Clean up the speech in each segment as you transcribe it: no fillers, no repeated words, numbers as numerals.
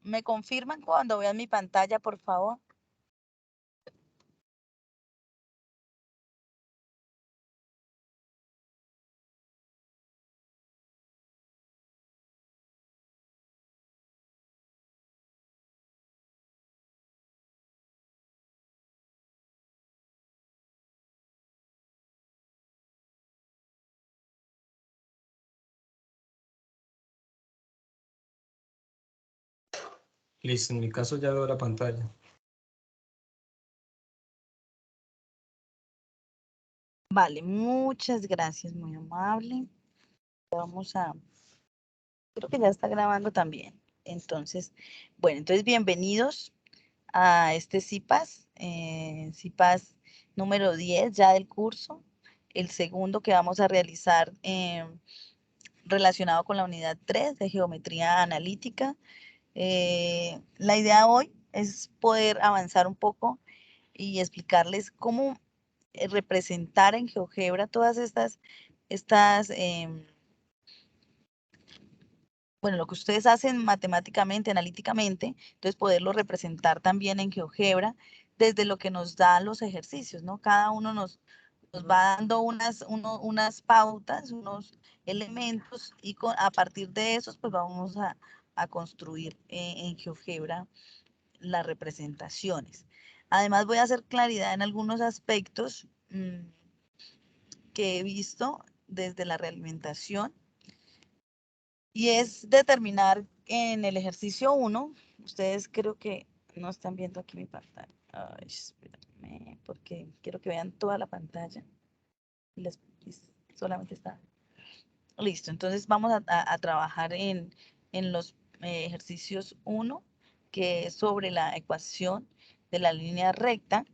¿Me confirman cuando vean mi pantalla, por favor? Listo, en mi caso ya veo la pantalla. Vale, muchas gracias, muy amable. Vamos a, creo que ya está grabando también. Entonces, bueno, entonces bienvenidos a este CIPAS, CIPAS número 10 ya del curso, el segundo que vamos a realizar relacionado con la unidad 3 de geometría analítica. La idea hoy es poder avanzar un poco y explicarles cómo representar en GeoGebra todas estas bueno, lo que ustedes hacen matemáticamente, analíticamente, entonces poderlo representar también en GeoGebra desde lo que nos dan los ejercicios, ¿no? Cada uno nos va dando unas pautas, unos elementos y a partir de esos pues vamos a construir en GeoGebra las representaciones. Además voy a hacer claridad en algunos aspectos que he visto desde la realimentación y es determinar en el ejercicio 1, ustedes creo que no están viendo aquí mi pantalla. Ay, espérame, porque quiero que vean toda la pantalla. Les, solamente está. Listo, entonces vamos a trabajar en los ejercicios 1, que es sobre la ecuación de la línea recta.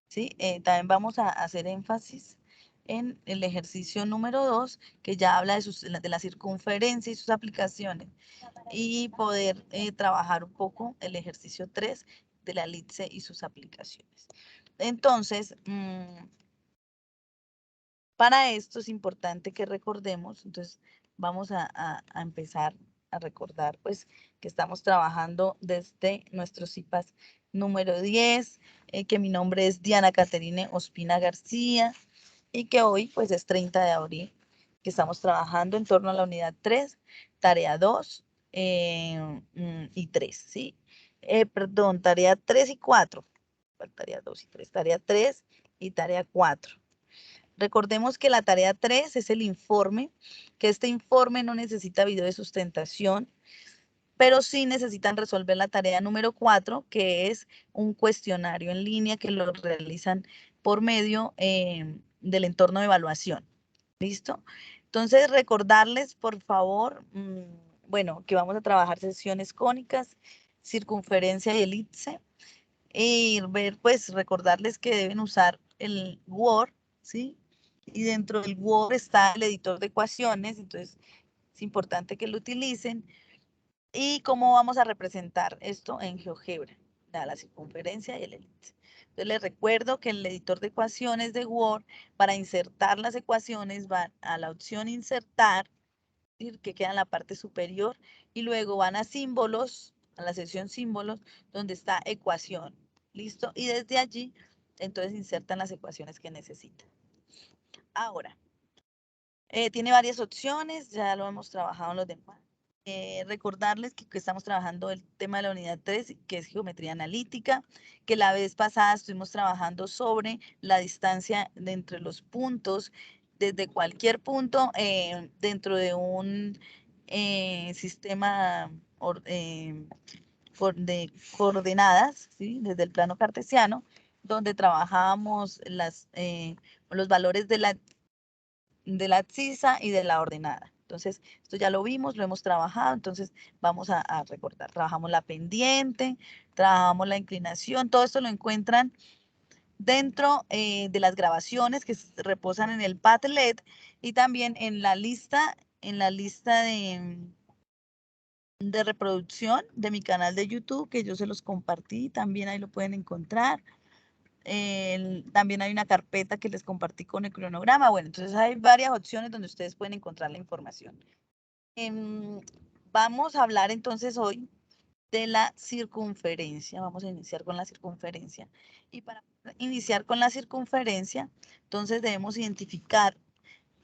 ¿Sí? También vamos a hacer énfasis en el ejercicio número 2, que ya habla de la circunferencia y sus aplicaciones, y poder trabajar un poco el ejercicio 3 de la elipse y sus aplicaciones. Entonces, para esto es importante que recordemos, entonces vamos a empezar a recordar pues que estamos trabajando desde nuestro CIPAS número 10, que mi nombre es Diana Caterine Ospina García y que hoy pues es 30 de abril, que estamos trabajando en torno a la unidad 3, tarea 2 y 3, ¿sí? Perdón, tarea 3 y 4, tarea 2 y 3, tarea 3 y tarea 4. Recordemos que la tarea 3 es el informe, que este informe no necesita video de sustentación, pero sí necesitan resolver la tarea número 4, que es un cuestionario en línea que lo realizan por medio del entorno de evaluación. ¿Listo? Entonces, recordarles, por favor, bueno, que vamos a trabajar secciones cónicas, circunferencia y elipse, y ver, pues, recordarles que deben usar el Word, ¿sí? Y dentro del Word está el editor de ecuaciones, entonces es importante que lo utilicen. ¿Y cómo vamos a representar esto en GeoGebra? La circunferencia y el elipse. Entonces les recuerdo que el editor de ecuaciones de Word, para insertar las ecuaciones, van a la opción insertar, que queda en la parte superior, y luego van a símbolos, a la sección símbolos, donde está ecuación. ¿Listo? Y desde allí, entonces insertan las ecuaciones que necesitan. Ahora, tiene varias opciones, ya lo hemos trabajado en los demás. Recordarles que estamos trabajando el tema de la unidad 3, que es geometría analítica, que la vez pasada estuvimos trabajando sobre la distancia de entre los puntos, desde cualquier punto dentro de un sistema de coordenadas, ¿sí? Desde el plano cartesiano, donde trabajábamos los valores de la abscisa y de la ordenada. Entonces, esto ya lo vimos, lo hemos trabajado, entonces vamos a recordar. Trabajamos la pendiente, trabajamos la inclinación, todo esto lo encuentran dentro de las grabaciones que reposan en el Padlet y también en la lista de reproducción de mi canal de YouTube, que yo se los compartí, también ahí lo pueden encontrar. También hay una carpeta que les compartí con el cronograma. Bueno, entonces hay varias opciones donde ustedes pueden encontrar la información. Vamos a hablar entonces hoy de la circunferencia. Vamos a iniciar con la circunferencia. Y para iniciar con la circunferencia, entonces debemos identificar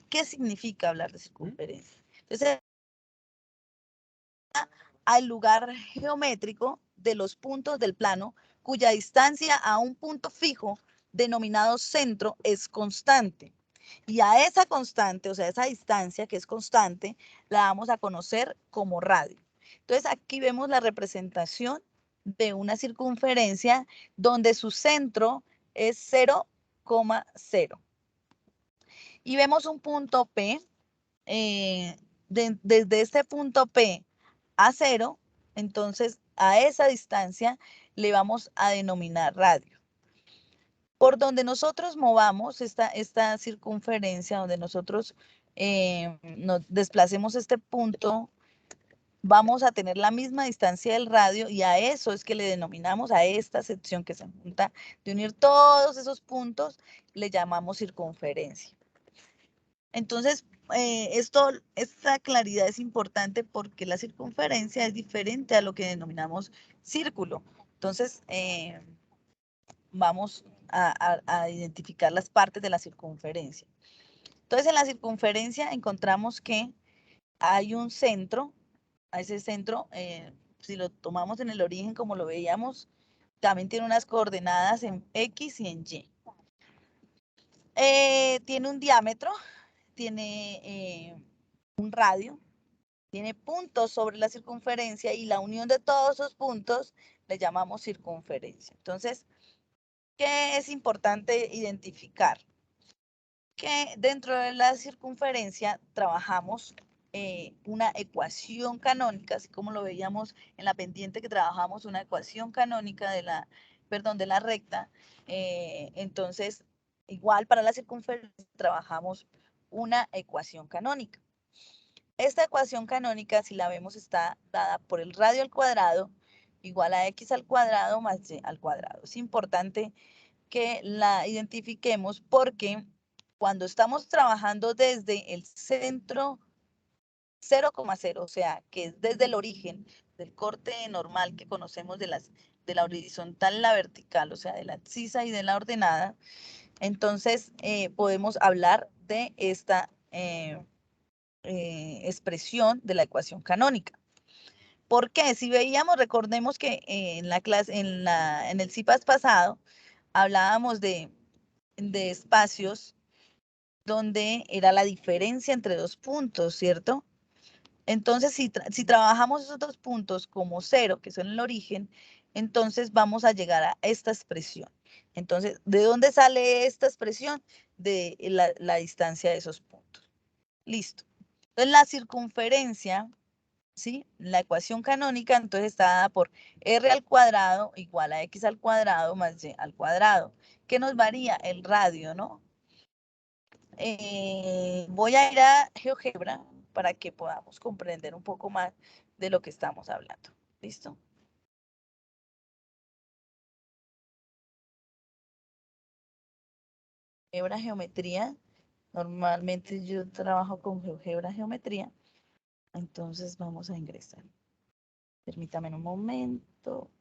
qué significa hablar de circunferencia. Entonces, al lugar geométrico de los puntos del plano cuya distancia a un punto fijo denominado centro es constante. Y a esa constante, o sea, esa distancia que es constante, la vamos a conocer como radio. Entonces, aquí vemos la representación de una circunferencia donde su centro es 0,0. Y vemos un punto P. Desde este punto P a 0, entonces a esa distancia le vamos a denominar radio. Por donde nosotros movamos esta circunferencia, donde nosotros nos desplacemos este punto, vamos a tener la misma distancia del radio y a eso es que le denominamos, a esta sección que se junta de unir todos esos puntos, le llamamos circunferencia. Entonces, esta claridad es importante porque la circunferencia es diferente a lo que denominamos círculo. Entonces, vamos a identificar las partes de la circunferencia. Entonces, en la circunferencia encontramos que hay un centro. A ese centro, si lo tomamos en el origen como lo veíamos, también tiene unas coordenadas en X y en Y. Tiene un diámetro, tiene un radio, tiene puntos sobre la circunferencia y la unión de todos esos puntos le llamamos circunferencia. Entonces, ¿qué es importante identificar? Que dentro de la circunferencia trabajamos una ecuación canónica, así como lo veíamos en la pendiente que trabajamos una ecuación canónica de la recta. Entonces, igual para la circunferencia trabajamos una ecuación canónica. Esta ecuación canónica, si la vemos, está dada por el radio al cuadrado igual a x al cuadrado más y al cuadrado. Es importante que la identifiquemos porque cuando estamos trabajando desde el centro 0,0, o sea, que es desde el origen del corte normal que conocemos de la horizontal a la vertical, o sea, de la abscisa y de la ordenada, entonces podemos hablar de esta expresión de la ecuación canónica. ¿Por qué? Si veíamos, recordemos que en la clase, en el CIPAS pasado, hablábamos de espacios donde era la diferencia entre dos puntos, ¿cierto? Entonces, si trabajamos esos dos puntos como 0, que son el origen, entonces vamos a llegar a esta expresión. Entonces, ¿de dónde sale esta expresión? De la distancia de esos puntos. Listo. Entonces, la circunferencia, ¿sí? La ecuación canónica, entonces está dada por r al cuadrado igual a x al cuadrado más y al cuadrado. ¿Qué nos varía? El radio, ¿no? Voy a ir a GeoGebra para que podamos comprender un poco más de lo que estamos hablando. ¿Listo? GeoGebra, geometría. Normalmente yo trabajo con GeoGebra, geometría. Entonces vamos a ingresar. Permítame un momento.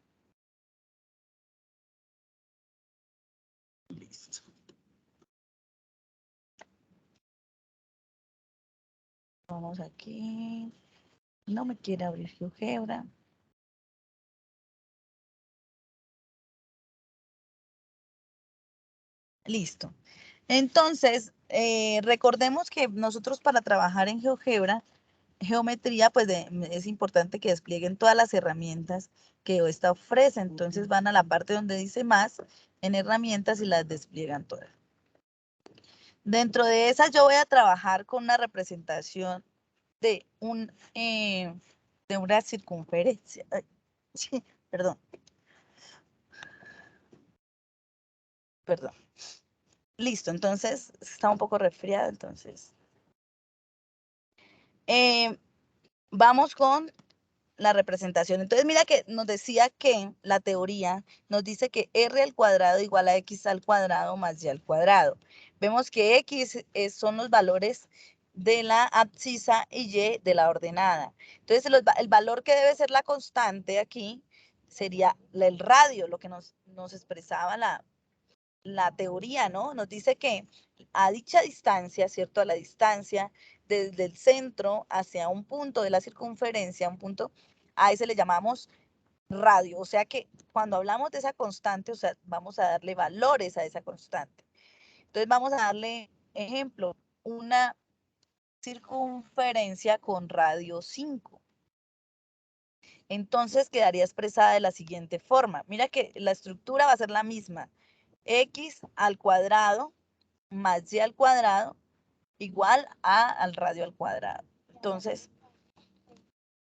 Listo. Vamos aquí. No me quiere abrir GeoGebra. Listo. Entonces, recordemos que nosotros para trabajar en GeoGebra, geometría, pues es importante que desplieguen todas las herramientas que esta ofrece. Entonces van a la parte donde dice más en herramientas y las despliegan todas. Dentro de esas yo voy a trabajar con una representación de de una circunferencia. Ay, sí, perdón. Perdón. Listo, entonces está un poco resfriado, entonces. Vamos con la representación. Entonces, mira que nos decía que la teoría nos dice que r al cuadrado igual a x al cuadrado más y al cuadrado. Vemos que x son los valores de la abscisa y Y de la ordenada. Entonces, el valor que debe ser la constante aquí sería el radio, lo que nos expresaba la teoría, ¿no? Nos dice que a dicha distancia, ¿cierto? A la distancia desde el centro hacia un punto de la circunferencia, un punto, a ese le llamamos radio. O sea que cuando hablamos de esa constante, o sea, vamos a darle valores a esa constante. Entonces vamos a darle ejemplo, una circunferencia con radio 5. Entonces quedaría expresada de la siguiente forma. Mira que la estructura va a ser la misma. X al cuadrado más Y al cuadrado igual a al radio al cuadrado. Entonces,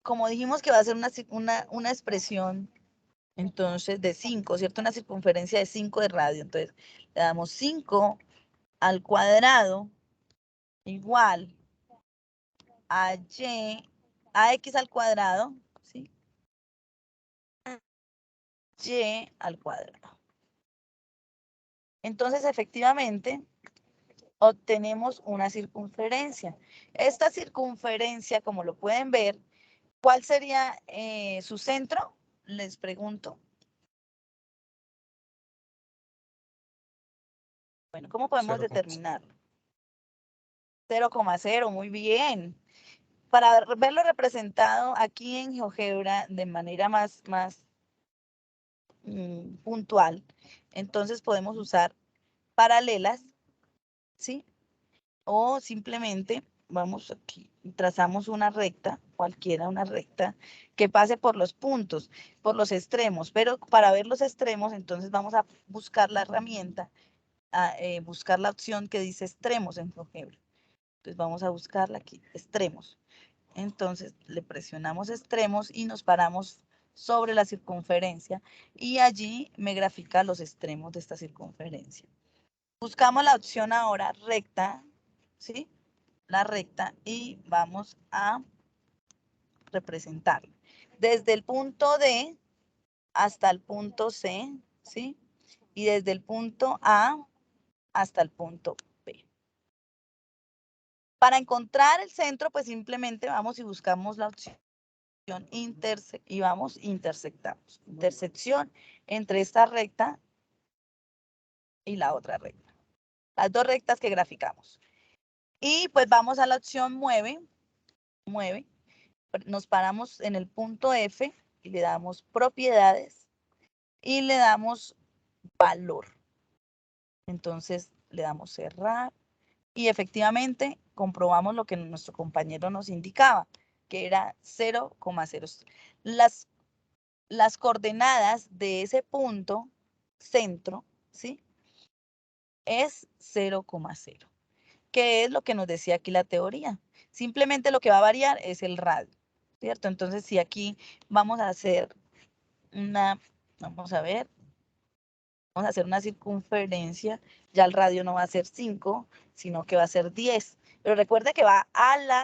como dijimos que va a ser una expresión, entonces, de 5, ¿cierto? Una circunferencia de 5 de radio. Entonces, le damos 5 al cuadrado igual a Y, a X al cuadrado, ¿sí? Y al cuadrado. Entonces, efectivamente, obtenemos una circunferencia. Esta circunferencia, como lo pueden ver, ¿cuál sería su centro? Les pregunto. Bueno, ¿cómo podemos 0,0. determinarlo? 0,0, muy bien. Para verlo representado aquí en GeoGebra de manera más puntual, entonces podemos usar paralelas, ¿sí? O simplemente vamos aquí, trazamos una recta, cualquiera, una recta, que pase por los puntos, por los extremos, pero para ver los extremos, entonces vamos a buscar la herramienta, buscar la opción que dice extremos en GeoGebra. Entonces vamos a buscarla aquí, extremos. Entonces le presionamos extremos y nos paramos sobre la circunferencia y allí me grafica los extremos de esta circunferencia. Buscamos la opción ahora recta, ¿sí? La recta y vamos a representarla. Desde el punto D hasta el punto C, ¿sí? Y desde el punto A hasta el punto B. Para encontrar el centro, pues simplemente vamos y buscamos la opción y vamos, intersectamos. Intersección entre esta recta y la otra recta. Las dos rectas que graficamos. Y pues vamos a la opción mueve. Nos paramos en el punto F y le damos propiedades y le damos valor. Entonces le damos cerrar y efectivamente comprobamos lo que nuestro compañero nos indicaba, que era 0,0. Las coordenadas de ese punto centro, ¿sí? Es 0,0. ¿Qué es lo que nos decía aquí la teoría? Simplemente lo que va a variar es el radio, ¿cierto? Entonces, si aquí vamos a hacer vamos a ver, vamos a hacer una circunferencia, ya el radio no va a ser 5, sino que va a ser 10. Pero recuerde que va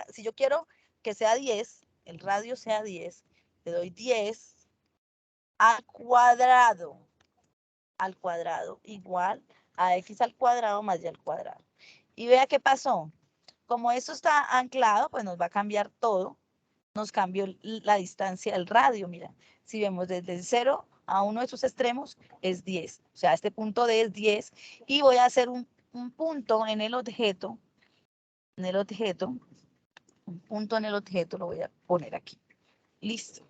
si yo quiero que sea 10, el radio sea 10, le doy 10 al cuadrado igual a x al cuadrado más y al cuadrado. Y vea qué pasó. Como esto está anclado, pues nos va a cambiar todo. Nos cambió la distancia del radio, mira. Si vemos desde el 0 a uno de sus extremos, es 10. O sea, este punto D es 10. Y voy a hacer un punto en el objeto. Un punto en el objeto lo voy a poner aquí. Listo.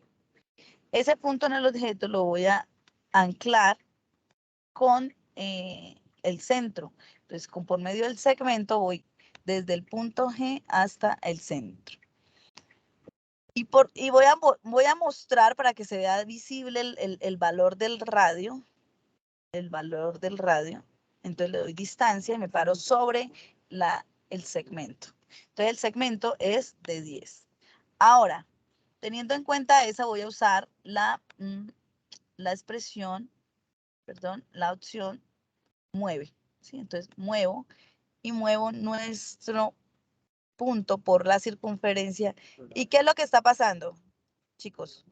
Ese punto en el objeto lo voy a anclar con el centro. Entonces, por medio del segmento voy desde el punto G hasta el centro. Y voy a mostrar para que se vea visible el valor del radio. El valor del radio. Entonces le doy distancia y me paro sobre el segmento. Entonces el segmento es de 10. Ahora, teniendo en cuenta esa, voy a usar la expresión, perdón, la opción mueve, ¿sí? Entonces muevo y muevo nuestro punto por la circunferencia. ¿Y qué es lo que está pasando, chicos?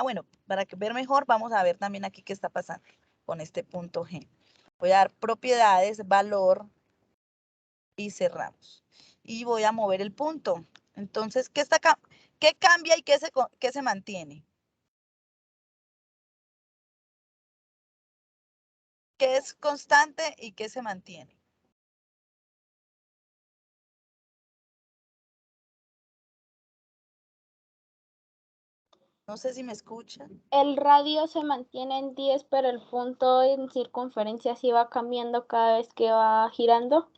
Bueno, para ver mejor, vamos a ver también aquí qué está pasando con este punto G. Voy a dar propiedades, valor y cerramos. y voy a mover el punto. Entonces, ¿qué cambia y qué se mantiene? ¿Qué es constante y qué se mantiene? No sé si me escuchan. El radio se mantiene en 10, pero el punto en circunferencia sí va cambiando cada vez que va girando.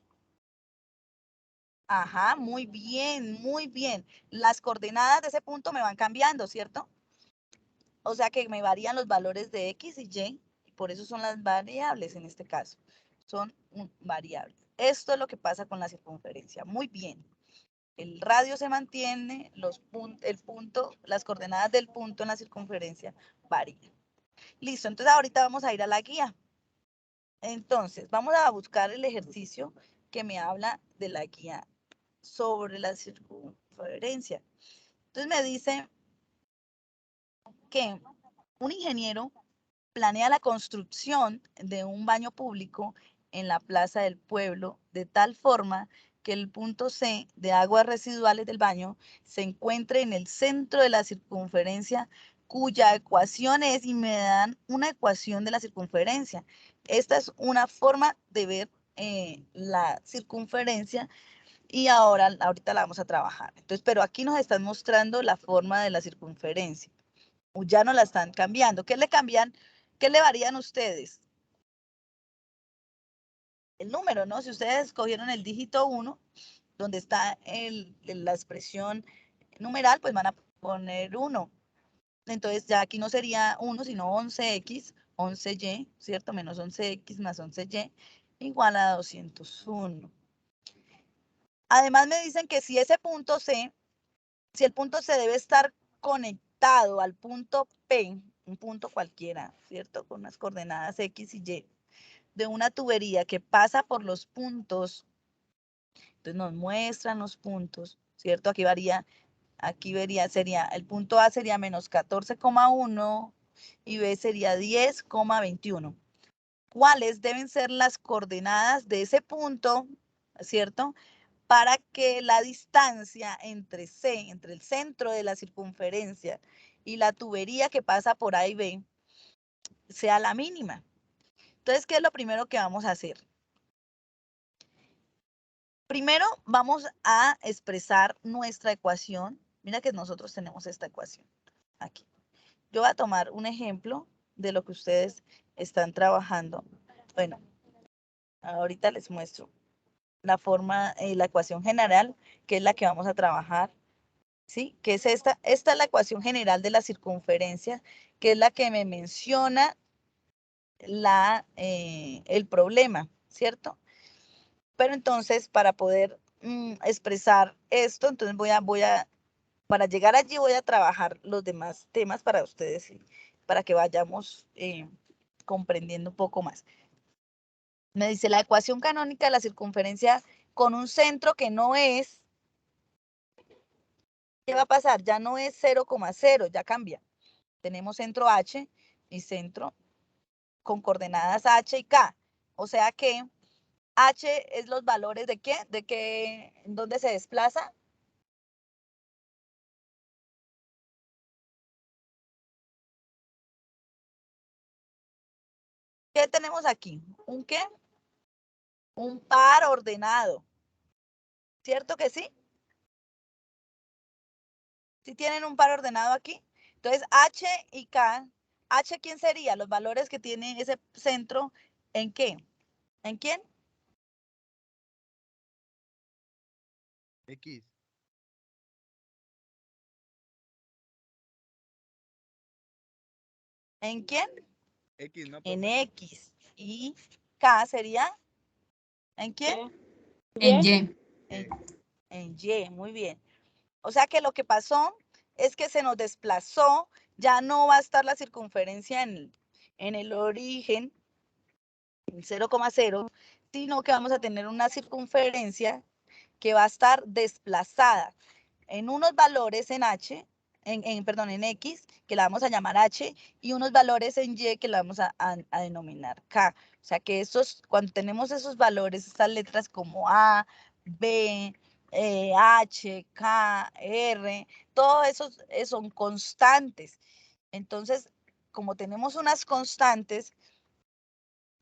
Ajá, muy bien, muy bien. Las coordenadas de ese punto me van cambiando, ¿cierto? O sea que me varían los valores de X y Y, y por eso son las variables en este caso. Son variables. Esto es lo que pasa con la circunferencia. Muy bien. El radio se mantiene, las coordenadas del punto en la circunferencia varían. Listo, entonces ahorita vamos a ir a la guía. Entonces, vamos a buscar el ejercicio que me habla de la guía sobre la circunferencia. Entonces me dice que un ingeniero planea la construcción de un baño público en la plaza del pueblo de tal forma que el punto C de aguas residuales del baño se encuentre en el centro de la circunferencia, cuya ecuación es, y me dan una ecuación de la circunferencia. Esta es una forma de ver la circunferencia y ahorita la vamos a trabajar. Entonces, pero aquí nos están mostrando la forma de la circunferencia. O ya no la están cambiando. ¿Qué le cambian? ¿Qué le varían ustedes? El número, ¿no? Si ustedes escogieron el dígito 1, donde está la expresión numeral, pues van a poner 1. Entonces ya aquí no sería 1, sino 11x, 11y, ¿cierto? Menos 11x más 11y igual a 201. Además me dicen que si ese punto C, si el punto C debe estar conectado al punto P, un punto cualquiera, ¿cierto? Con unas coordenadas X y Y, de una tubería que pasa por los puntos, entonces nos muestran los puntos, ¿cierto? Aquí sería, el punto A sería menos 14,1 y B sería 10,21. ¿Cuáles deben ser las coordenadas de ese punto, ¿cierto? Para que la distancia entre C, entre el centro de la circunferencia y la tubería que pasa por A y B, sea la mínima. Entonces, ¿qué es lo primero que vamos a hacer? Primero vamos a expresar nuestra ecuación. Mira que nosotros tenemos esta ecuación aquí. Yo voy a tomar un ejemplo de lo que ustedes están trabajando. Bueno, ahorita les muestro la forma, la ecuación general, que es la que vamos a trabajar, ¿sí? Que es esta. Esta es la ecuación general de la circunferencia, que es la que me menciona el problema, ¿cierto? Pero entonces, para poder expresar esto, entonces para llegar allí voy a trabajar los demás temas para ustedes, para que vayamos comprendiendo un poco más. Me dice la ecuación canónica de la circunferencia con un centro que no es, ¿qué va a pasar? Ya no es 0,0, ya cambia. Tenemos centro H y centro con coordenadas H y K. O sea que H es los valores de qué, ¿dónde se desplaza? ¿Qué tenemos aquí? ¿Un qué? Un par ordenado. ¿Cierto que sí? ¿Sí tienen un par ordenado aquí? Entonces, H y K. ¿H quién sería? Los valores que tiene ese centro, ¿en qué? ¿En quién? X. ¿En quién? X, ¿no, En profe? X. ¿Y K sería? ¿En quién? En En Y. Y. En Y, muy bien. O sea que lo que pasó es que se nos desplazó, ya no va a estar la circunferencia en el origen, en 0,0, sino que vamos a tener una circunferencia que va a estar desplazada en unos valores en H, perdón, en X, que la vamos a llamar H, y unos valores en Y que la vamos a denominar K. O sea que cuando tenemos esos valores, estas letras como A, B, H, K, R, todos esos son constantes. Entonces, como tenemos unas constantes,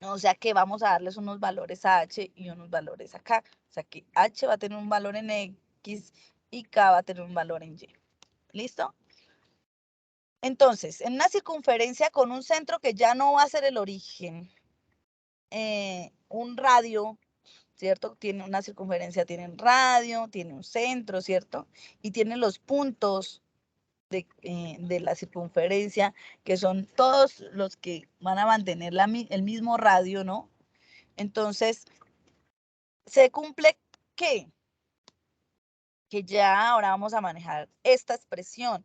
o sea que vamos a darles unos valores a H y unos valores a K. O sea que H va a tener un valor en X y K va a tener un valor en Y. ¿Listo? Entonces, en una circunferencia con un centro que ya no va a ser el origen, un radio, ¿cierto? Tiene una circunferencia, tiene un radio, tiene un centro, ¿cierto? Y tiene los puntos de la circunferencia, que son todos los que van a mantener el mismo radio, ¿no? Entonces, se cumple ¿qué? Que ya ahora vamos a manejar esta expresión.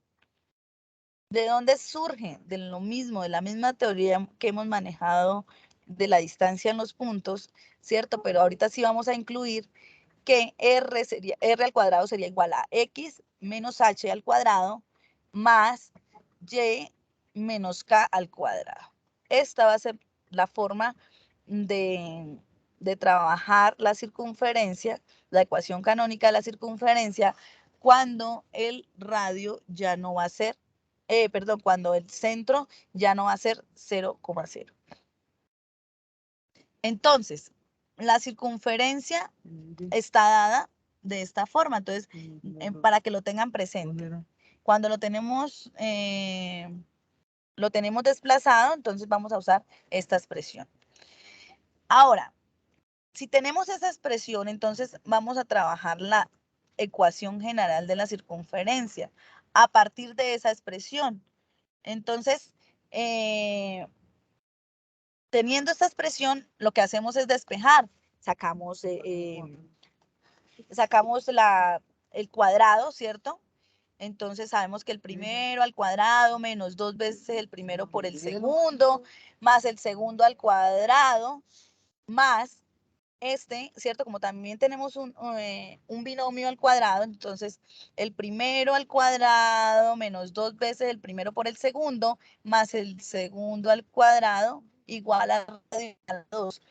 ¿De dónde surge? De lo mismo, de la misma teoría que hemos manejado de la distancia en los puntos, ¿cierto? Pero ahorita sí vamos a incluir que R al cuadrado sería igual a X menos H al cuadrado más Y menos K al cuadrado. Esta va a ser la forma de trabajar la circunferencia, la ecuación canónica de la circunferencia, cuando el radio ya no va a ser, perdón, cuando el centro ya no va a ser 0,0. Entonces, la circunferencia está dada de esta forma, entonces, para que lo tengan presente. Cuando lo tenemos desplazado, entonces vamos a usar esta expresión. Ahora, si tenemos esa expresión, entonces vamos a trabajar la ecuación general de la circunferencia a partir de esa expresión. Entonces, teniendo esta expresión, lo que hacemos es despejar. Sacamos el cuadrado, ¿cierto? Entonces sabemos que el primero al cuadrado menos 2 veces el primero por el segundo, más el segundo al cuadrado, más ¿cierto? Como también tenemos un binomio al cuadrado, entonces el primero al cuadrado menos 2 veces el primero por el segundo, más el segundo al cuadrado igual a 2.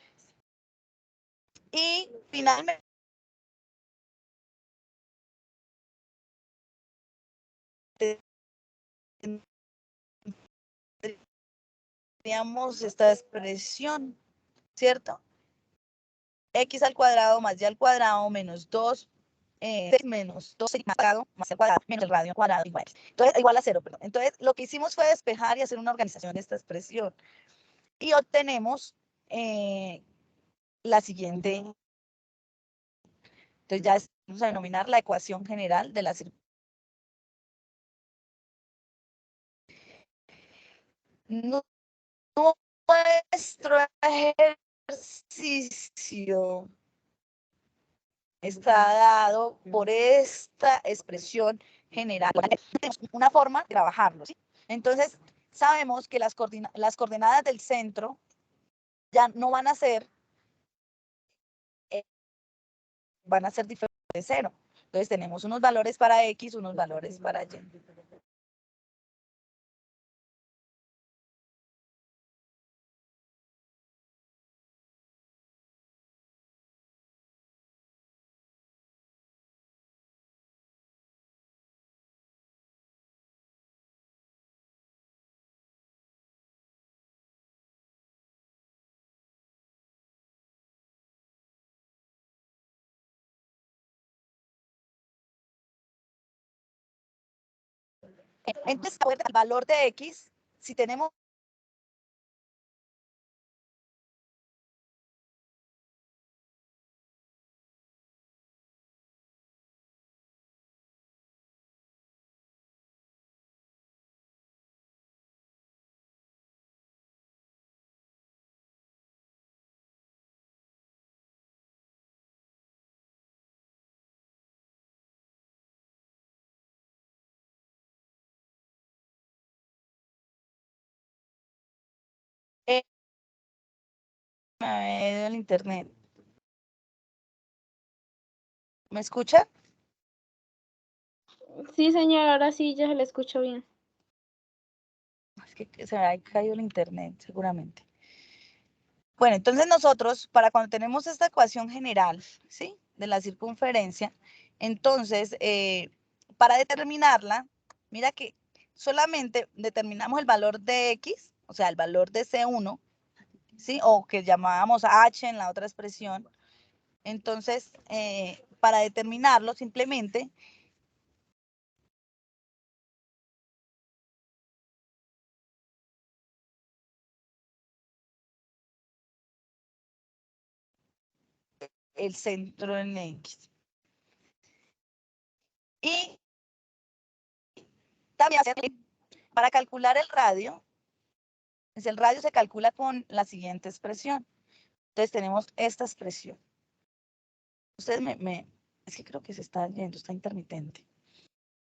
Y finalmente, tendríamos esta expresión, ¿cierto? X al cuadrado más Y al cuadrado menos 2 menos 2 más el cuadrado menos el radio al cuadrado igual. Entonces, igual a 0, perdón. Entonces, lo que hicimos fue despejar y hacer una organización de esta expresión. Y obtenemos la siguiente. Entonces, ya vamos a denominar la ecuación general de la circunferencia. Nuestro ejercicio está dado por esta expresión general. Tenemos una forma de trabajarlo, ¿sí? Entonces, sabemos que las coordenadas del centro ya no van a ser, diferentes de 0. Entonces, tenemos unos valores para X, unos valores para Y. Entonces, el valor de X, si tenemos el internet. ¿Me escucha? Sí, señora, ahora sí ya se le escucho bien. Es que se me ha caído el internet, seguramente. Bueno, entonces nosotros, para cuando tenemos esta ecuación general, ¿sí? De la circunferencia, Entonces, para determinarla, mira que solamente determinamos el valor de X, o sea, el valor de C1, ¿sí? O que llamábamos H en la otra expresión. Entonces, para determinarlo, simplemente el centro en X. Y también para calcular el radio, pues el radio se calcula con la siguiente expresión. Entonces tenemos esta expresión. Ustedes es que creo que se está yendo, está intermitente.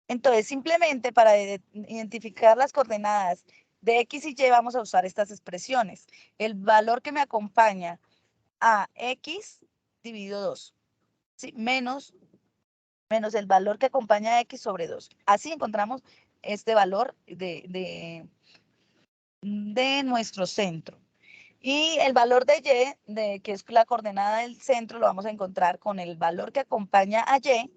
Entonces, simplemente para identificar las coordenadas de X y Y vamos a usar estas expresiones. El valor que me acompaña a X dividido 2, ¿sí? Menos el valor que acompaña a X sobre 2. Así encontramos este valor de nuestro centro. Y el valor de Y, que es la coordenada del centro, lo vamos a encontrar con el valor que acompaña a Y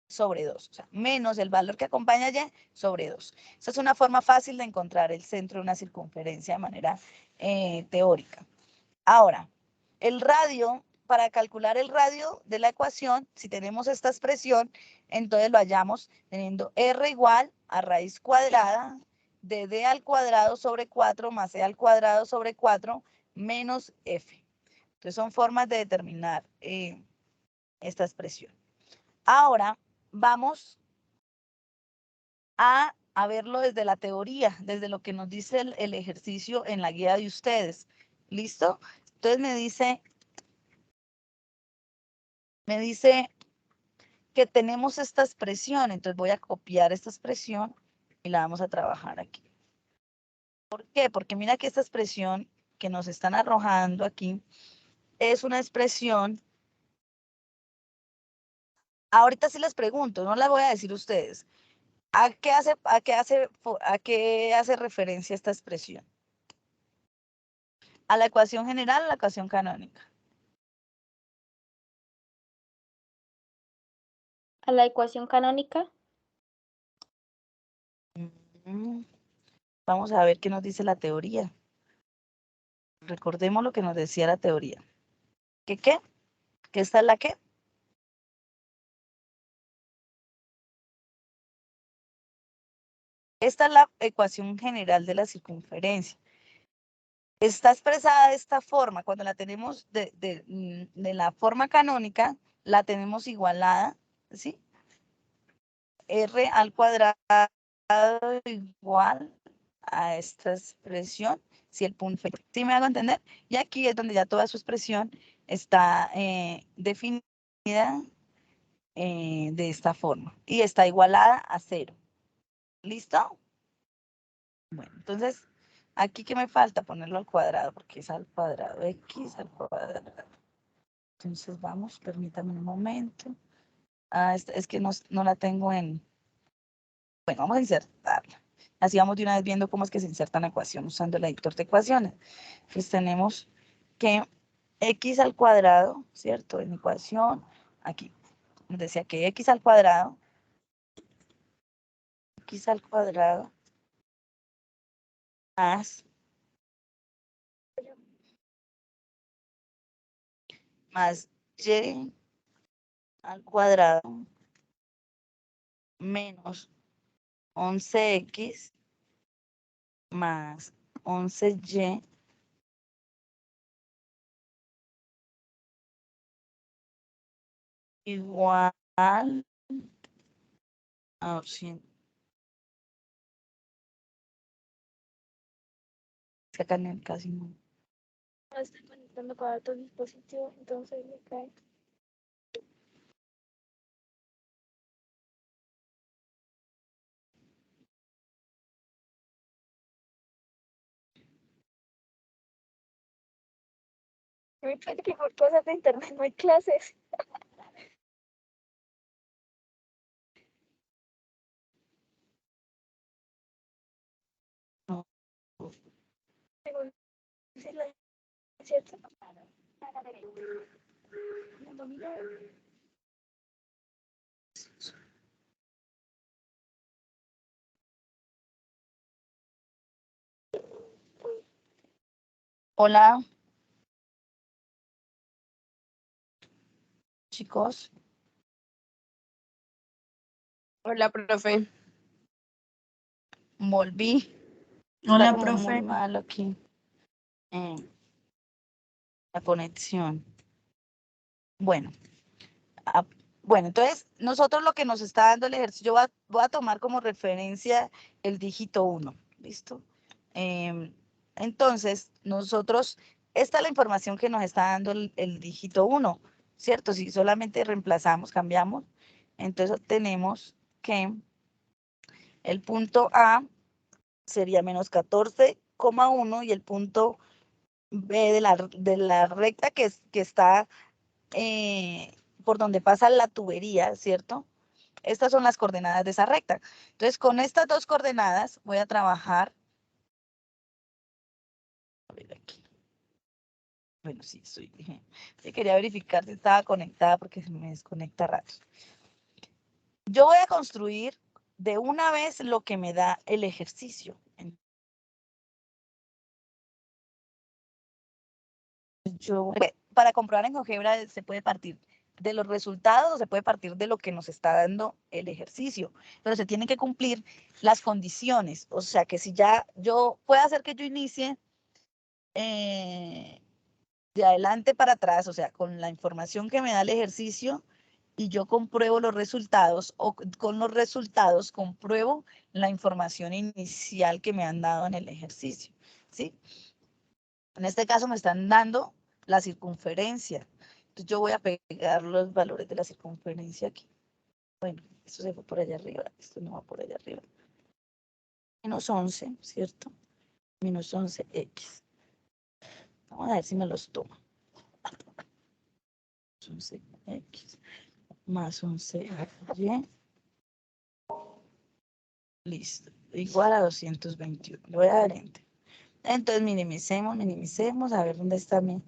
sobre 2, o sea, menos el valor que acompaña a Y sobre 2. Esa es una forma fácil de encontrar el centro de una circunferencia de manera teórica. Ahora, el radio, para calcular el radio de la ecuación, si tenemos esta expresión, entonces lo hallamos teniendo R igual a raíz cuadrada de D al cuadrado sobre 4 más E al cuadrado sobre 4 menos F. Entonces son formas de determinar esta expresión. Ahora vamos a verlo desde la teoría, desde lo que nos dice el ejercicio en la guía de ustedes. ¿Listo? Entonces me dice que tenemos esta expresión, entonces voy a copiar esta expresión y la vamos a trabajar aquí. ¿Por qué? Porque mira que esta expresión que nos están arrojando aquí es una expresión. Ahorita sí les pregunto, no la voy a decir ustedes. ¿A qué hace referencia esta expresión? ¿A la ecuación general o a la ecuación canónica? ¿A la ecuación canónica? Vamos a ver qué nos dice la teoría. Recordemos lo que nos decía la teoría. ¿Qué? ¿Que esta es la qué? Esta es la ecuación general de la circunferencia. Está expresada de esta forma. Cuando la tenemos de la forma canónica, la tenemos igualada, ¿sí? R al cuadrado igual a esta expresión, si el punto, ¿sí me hago entender? Y aquí es donde ya toda su expresión está definida de esta forma y está igualada a 0. ¿Listo? Bueno, entonces, aquí que me falta ponerlo al cuadrado, porque es al cuadrado, X al cuadrado. Entonces vamos, permítame un momento. Es que no la tengo en... Bueno, vamos a insertarla. Así vamos de una vez viendo cómo es que se inserta la ecuación usando el editor de ecuaciones. Pues tenemos que X al cuadrado, ¿cierto? En ecuación, aquí nos decía que X al cuadrado más Y al cuadrado menos 11X más 11Y igual a 200. Acá casi no. Estoy conectando para otro dispositivo, entonces me cae. Me parece que por cosas de internet no hay clases. No. ¿Cierto? Hola, chicos. Hola, profe. Volví. Hola, Está como muy profe. mal aquí. La conexión. Bueno. Bueno, entonces nosotros lo que nos está dando el ejercicio, yo voy a tomar como referencia el dígito 1, ¿listo? Entonces, nosotros, esta es la información que nos está dando el dígito 1, ¿cierto? Si solamente reemplazamos, cambiamos, entonces tenemos que el punto A sería menos 14,1 y el punto B de la recta que está por donde pasa la tubería, ¿cierto? Estas son las coordenadas de esa recta. Entonces, con estas dos coordenadas voy a trabajar. A ver aquí. Bueno, sí, estoy. Yo quería verificar si estaba conectada porque se me desconecta rato. Yo voy a construir de una vez lo que me da el ejercicio. Para comprobar en GeoGebra se puede partir de los resultados o se puede partir de lo que nos está dando el ejercicio, pero se tienen que cumplir las condiciones, o sea que si ya yo puedo hacer que yo inicie de adelante para atrás, o sea, con la información que me da el ejercicio y yo compruebo los resultados o con los resultados compruebo la información inicial que me han dado en el ejercicio, ¿sí? En este caso me están dando la circunferencia. Entonces yo voy a pegar los valores de la circunferencia aquí. Bueno, esto se fue por allá arriba, esto no va por allá arriba. Menos 11, ¿cierto? Menos 11x. Vamos a ver si me los toma. 11x más 11y. Listo. Igual a 221. Le voy a dar enter. Entonces minimicemos, a ver dónde está mi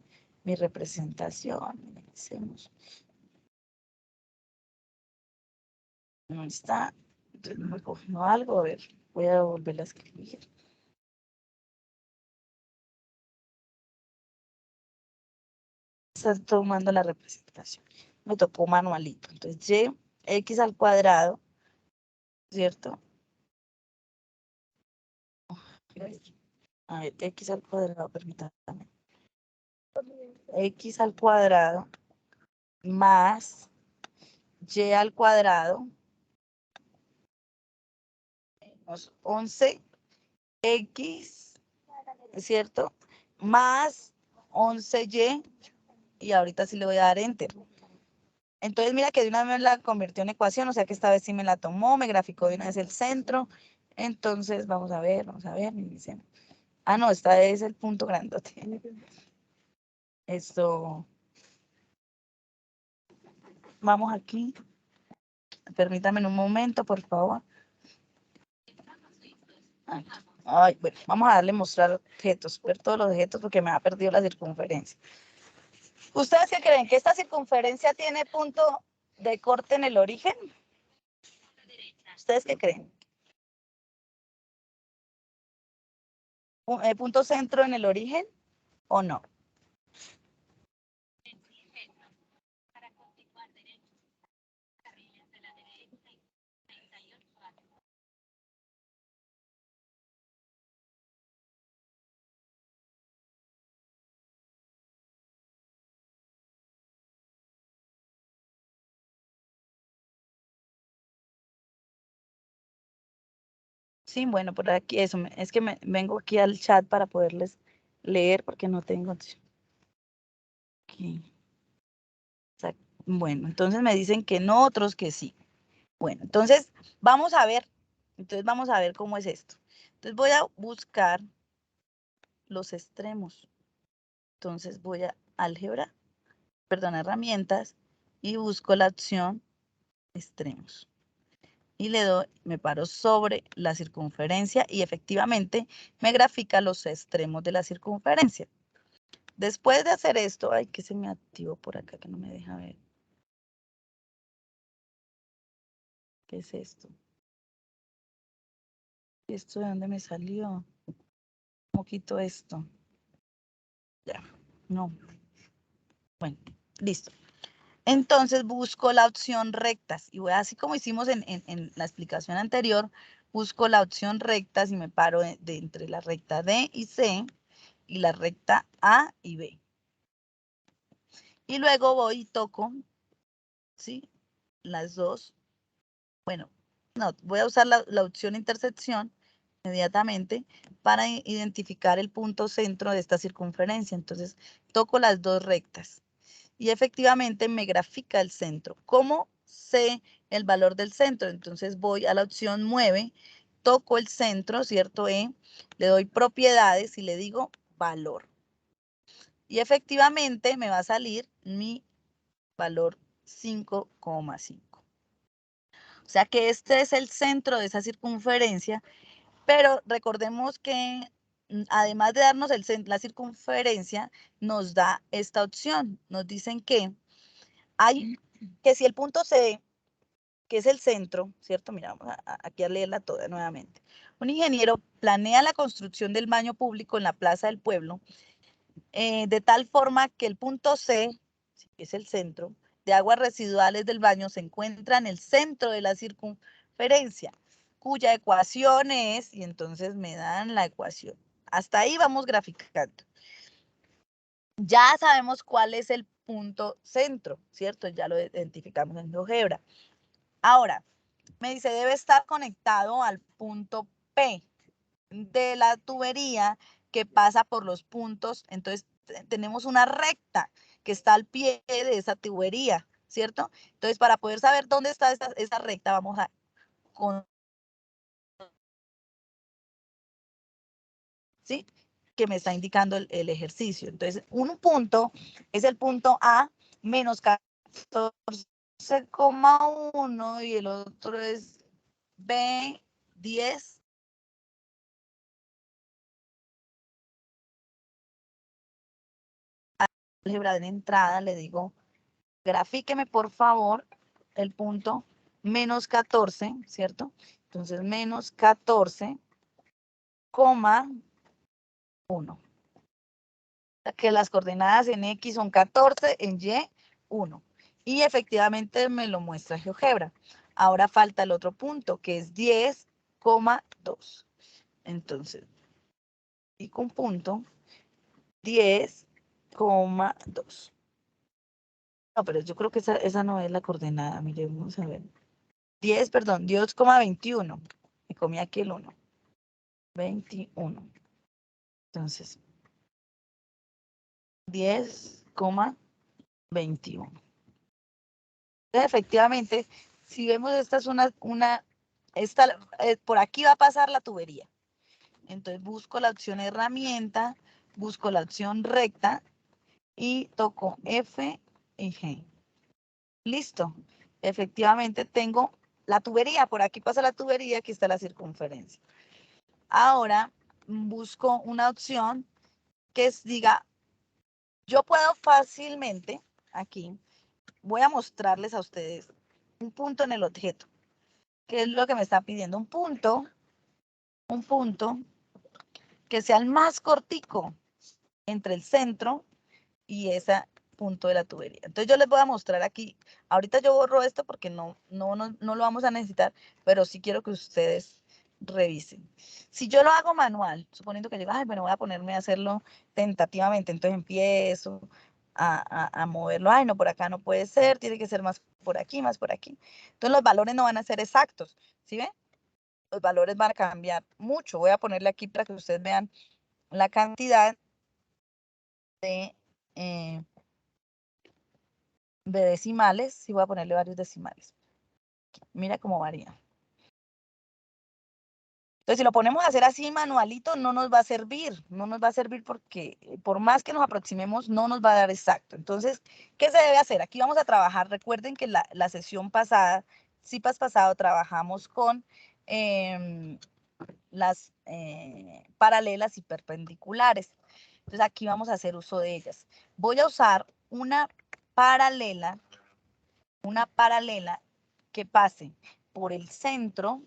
representación. Minimicemos. No está. Entonces no me cogió algo. A ver, voy a volverla a escribir. Está tomando la representación. Me tocó manualito. Entonces, y, x al cuadrado, ¿cierto? A ver, x al cuadrado, permítanme. X al cuadrado más y al cuadrado menos 11x, ¿cierto? Más 11y, y ahorita sí le voy a dar enter. Entonces mira que de una vez la convirtió en ecuación, o sea que esta vez sí me la tomó, me graficó de una vez el centro. Entonces vamos a ver, iniciemos. Ah, no, esta es el punto grandote. Esto, vamos aquí. Permítame un momento, por favor. Ay, bueno, vamos a darle mostrar objetos, ver todos los objetos porque me ha perdido la circunferencia. ¿Ustedes qué creen? ¿Que esta circunferencia tiene punto de corte en el origen? ¿Ustedes qué creen? ¿Punto centro en el origen o no? Sí, bueno, por aquí eso, es que vengo aquí al chat para poderles leer porque no tengo. Aquí. Bueno, entonces me dicen que no, otros que sí. Bueno, entonces vamos a ver cómo es esto. Entonces voy a buscar los extremos. Entonces voy a álgebra, perdón, herramientas y busco la opción extremos. Y le doy, me paro sobre la circunferencia y efectivamente me grafica los extremos de la circunferencia. Después de hacer esto, ay, que se me activó por acá que no me deja ver. ¿Qué es esto? ¿Esto de dónde me salió? ¿Cómo quito esto? Ya, no. Bueno, listo. Entonces busco la opción rectas y voy así como hicimos en la explicación anterior, busco la opción rectas y me paro de entre la recta D y C y la recta A y B. Y luego voy y toco, ¿sí? Las dos. Bueno, no, voy a usar la opción intersección inmediatamente para identificar el punto centro de esta circunferencia. Entonces, toco las dos rectas. Y efectivamente me grafica el centro. ¿Cómo sé el valor del centro? Entonces voy a la opción mueve, toco el centro, ¿cierto? Le doy propiedades y le digo valor. Y efectivamente me va a salir mi valor 5,5. O sea que este es el centro de esa circunferencia, pero recordemos que además de darnos la circunferencia, nos da esta opción. Nos dicen que si el punto C, que es el centro, ¿cierto? Mira, vamos aquí a leerla toda nuevamente. Un ingeniero planea la construcción del baño público en la plaza del pueblo de tal forma que el punto C, que es el centro, de aguas residuales del baño se encuentra en el centro de la circunferencia, cuya ecuación es, y entonces me dan la ecuación. Hasta ahí vamos graficando. Ya sabemos cuál es el punto centro, ¿cierto? Ya lo identificamos en GeoGebra. Ahora, me dice, debe estar conectado al punto P de la tubería que pasa por los puntos. Entonces, tenemos una recta que está al pie de esa tubería, ¿cierto? Entonces, para poder saber dónde está esa recta, vamos a ¿sí? Que me está indicando el ejercicio. Entonces, un punto es el punto A menos 14,1 y el otro es B, 10. Álgebra de entrada, le digo, grafíqueme por favor el punto menos 14, ¿cierto? Entonces, menos 14,1. Que las coordenadas en X son 14, en Y, 1. Y efectivamente me lo muestra GeoGebra. Ahora falta el otro punto, que es 10,2. Entonces, y con punto 10,2. No, pero yo creo que esa no es la coordenada. Mire, vamos a ver. 10,21. Me comí aquí el 1. 21. Entonces, 10,21. Efectivamente, si vemos esta es por aquí va a pasar la tubería. Entonces busco la opción herramienta, busco la opción recta y toco F y G. Listo. Efectivamente tengo la tubería, por aquí pasa la tubería, aquí está la circunferencia. Ahora busco una opción que diga, yo puedo fácilmente, aquí, voy a mostrarles a ustedes un punto en el objeto. ¿Qué es lo que me está pidiendo? Un punto que sea el más cortico entre el centro y ese punto de la tubería. Entonces yo les voy a mostrar aquí. Ahorita yo borro esto porque no lo vamos a necesitar, pero sí quiero que ustedes revisen. Si yo lo hago manual, suponiendo que digo, ay, bueno, voy a ponerme a hacerlo tentativamente, entonces empiezo a moverlo. Ay, no, por acá no puede ser, tiene que ser más por aquí, más por aquí. Entonces los valores no van a ser exactos, ¿sí ven? Los valores van a cambiar mucho. Voy a ponerle aquí para que ustedes vean la cantidad de decimales. Sí, voy a ponerle varios decimales. Mira cómo varía. Entonces, si lo ponemos a hacer así manualito, no nos va a servir. No nos va a servir porque por más que nos aproximemos, no nos va a dar exacto. Entonces, ¿qué se debe hacer? Aquí vamos a trabajar. Recuerden que la sesión pasada, CIPAS pasado, trabajamos con las paralelas y perpendiculares. Entonces, aquí vamos a hacer uso de ellas. Voy a usar una paralela que pase por el centro,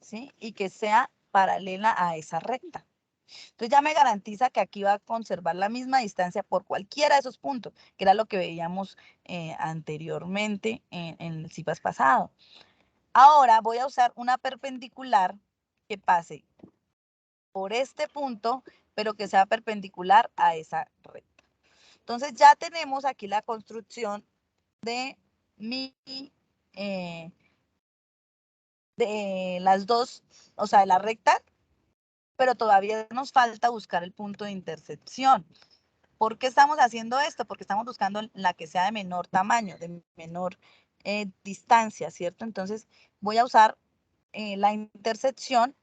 ¿sí? Y que sea paralela a esa recta. Entonces ya me garantiza que aquí va a conservar la misma distancia por cualquiera de esos puntos, que era lo que veíamos anteriormente en el CIPAS pasado. Ahora voy a usar una perpendicular que pase por este punto, pero que sea perpendicular a esa recta. Entonces ya tenemos aquí la construcción de de las dos, o sea, de la recta, pero todavía nos falta buscar el punto de intersección. ¿Por qué estamos haciendo esto? Porque estamos buscando la que sea de menor tamaño, de menor distancia, ¿cierto? Entonces voy a usar la intersección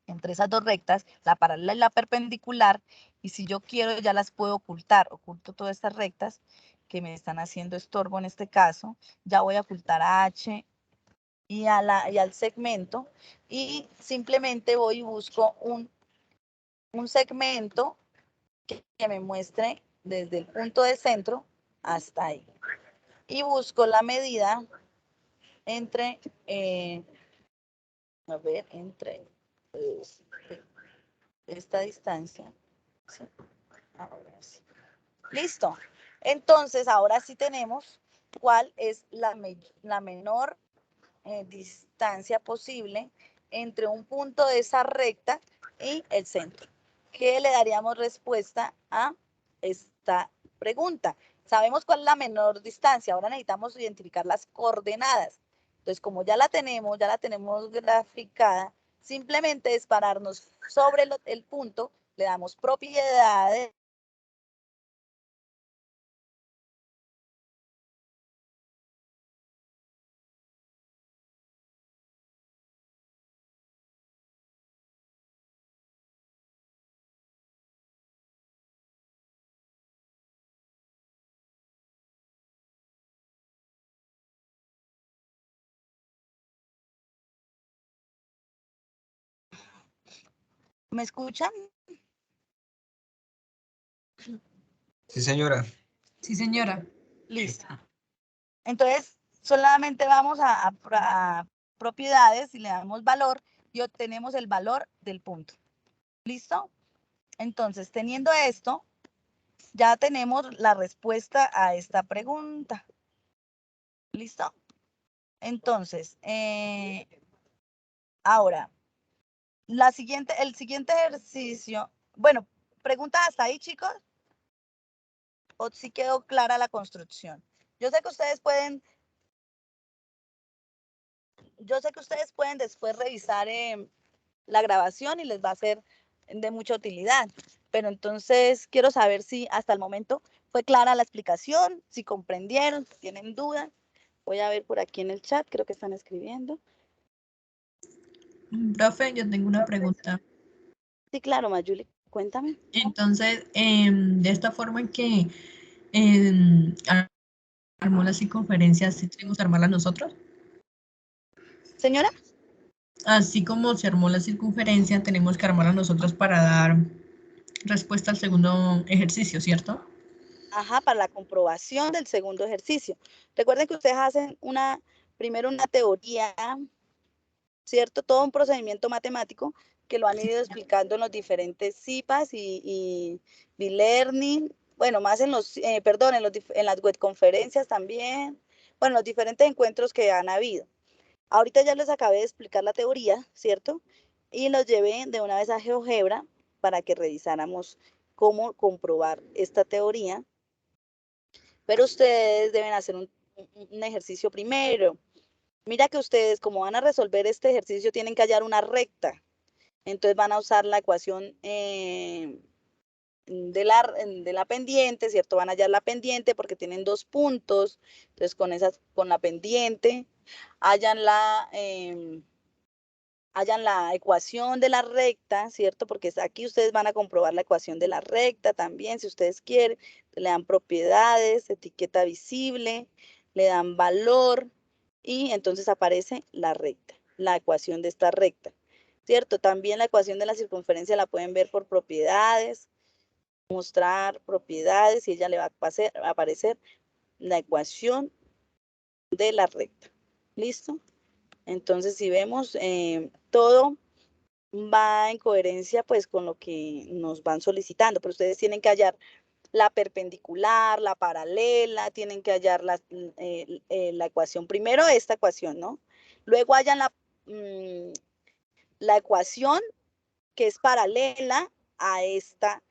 entre esas dos rectas, la paralela y la perpendicular, y si yo quiero ya las puedo ocultar. Oculto todas estas rectas que me están haciendo estorbo en este caso. Ya voy a ocultar a H y al segmento, y simplemente voy y busco un segmento que me muestre desde el punto de centro hasta ahí. Y busco la medida entre, entre esta distancia. ¿Sí? Ahora sí. Listo. Entonces, ahora sí tenemos cuál es la menor distancia posible entre un punto de esa recta y el centro. ¿Qué le daríamos respuesta a esta pregunta? Sabemos cuál es la menor distancia, ahora necesitamos identificar las coordenadas. Entonces, como ya la tenemos graficada, simplemente es pararnos sobre el punto, le damos propiedades, ¿me escuchan? Sí, señora. Sí, señora. Listo. Entonces, solamente vamos a propiedades y le damos valor y obtenemos el valor del punto. ¿Listo? Entonces, teniendo esto, ya tenemos la respuesta a esta pregunta. ¿Listo? Entonces, ahora, el siguiente ejercicio, bueno, ¿preguntas hasta ahí, chicos? ¿O sí quedó clara la construcción? Yo sé que ustedes pueden después revisar la grabación y les va a ser de mucha utilidad. Pero entonces quiero saber si hasta el momento fue clara la explicación, si comprendieron, si tienen dudas. Voy a ver por aquí en el chat, creo que están escribiendo. Profe, yo tengo una pregunta. Sí, claro, Mayuli, cuéntame. Entonces, de esta forma en que armó la circunferencia, ¿sí tenemos que armarla nosotros? Señora. Así como se armó la circunferencia, tenemos que armarla nosotros para dar respuesta al segundo ejercicio, ¿cierto? Ajá, para la comprobación del segundo ejercicio. Recuerden que ustedes hacen primero una teoría, ¿cierto? Todo un procedimiento matemático que lo han ido explicando en los diferentes CIPAS y B-Learning, bueno, más en en las webconferencias también, bueno, los diferentes encuentros que han habido. Ahorita ya les acabé de explicar la teoría, ¿cierto? Y los llevé de una vez a GeoGebra para que revisáramos cómo comprobar esta teoría, pero ustedes deben hacer un ejercicio primero. Mira que ustedes, como van a resolver este ejercicio, tienen que hallar una recta. Entonces van a usar la ecuación de la pendiente, ¿cierto? Van a hallar la pendiente porque tienen dos puntos. Entonces con la pendiente hallan la ecuación de la recta, ¿cierto? Porque aquí ustedes van a comprobar la ecuación de la recta también, si ustedes quieren. Le dan propiedades, etiqueta visible, le dan valor y entonces aparece la recta, la ecuación de esta recta, ¿cierto? También la ecuación de la circunferencia la pueden ver por propiedades, mostrar propiedades y ella le va a aparecer la ecuación de la recta. ¿Listo? Entonces, si vemos todo va en coherencia pues con lo que nos van solicitando, pero ustedes tienen que hallar la perpendicular, la paralela, tienen que hallar la ecuación. Primero esta ecuación, ¿no? Luego hallan la ecuación que es paralela a esta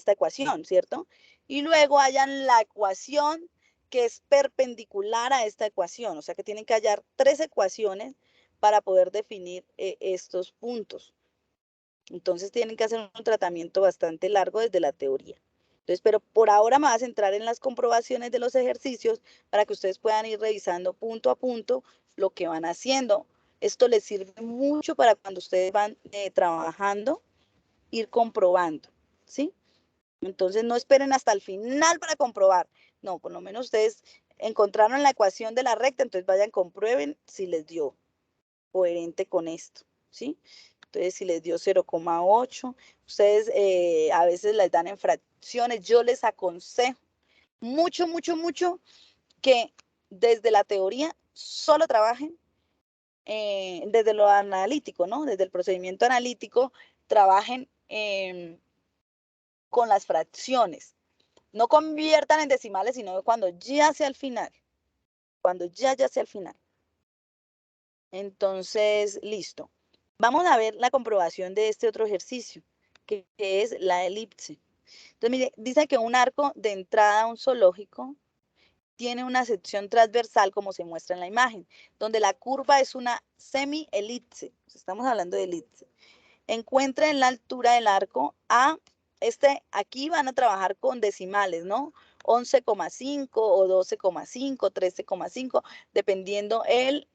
ecuación, ¿cierto? Y luego hallan la ecuación que es perpendicular a esta ecuación, o sea que tienen que hallar 3 ecuaciones para poder definir estos puntos. Entonces tienen que hacer un tratamiento bastante largo desde la teoría. Entonces, pero por ahora me voy a centrar en las comprobaciones de los ejercicios para que ustedes puedan ir revisando punto a punto lo que van haciendo. Esto les sirve mucho para cuando ustedes van trabajando, ir comprobando, ¿sí? Entonces no esperen hasta el final para comprobar. No, por lo menos ustedes encontraron la ecuación de la recta, entonces vayan, comprueben si les dio coherente con esto, ¿sí? Entonces, si les dio 0,8, ustedes a veces les dan en fracciones. Yo les aconsejo mucho, mucho, mucho que desde la teoría solo trabajen desde lo analítico, ¿no? Desde el procedimiento analítico, trabajen con las fracciones. No conviertan en decimales, sino cuando ya sea al final. Cuando ya sea al final. Entonces, listo. Vamos a ver la comprobación de este otro ejercicio, que es la elipse. Entonces, mire, dice que un arco de entrada a un zoológico tiene una sección transversal, como se muestra en la imagen, donde la curva es una semi-elipse. Estamos hablando de elipse. Encuentra en la altura del arco a aquí van a trabajar con decimales, ¿no? 11,5 o 12,5, 13,5, dependiendo el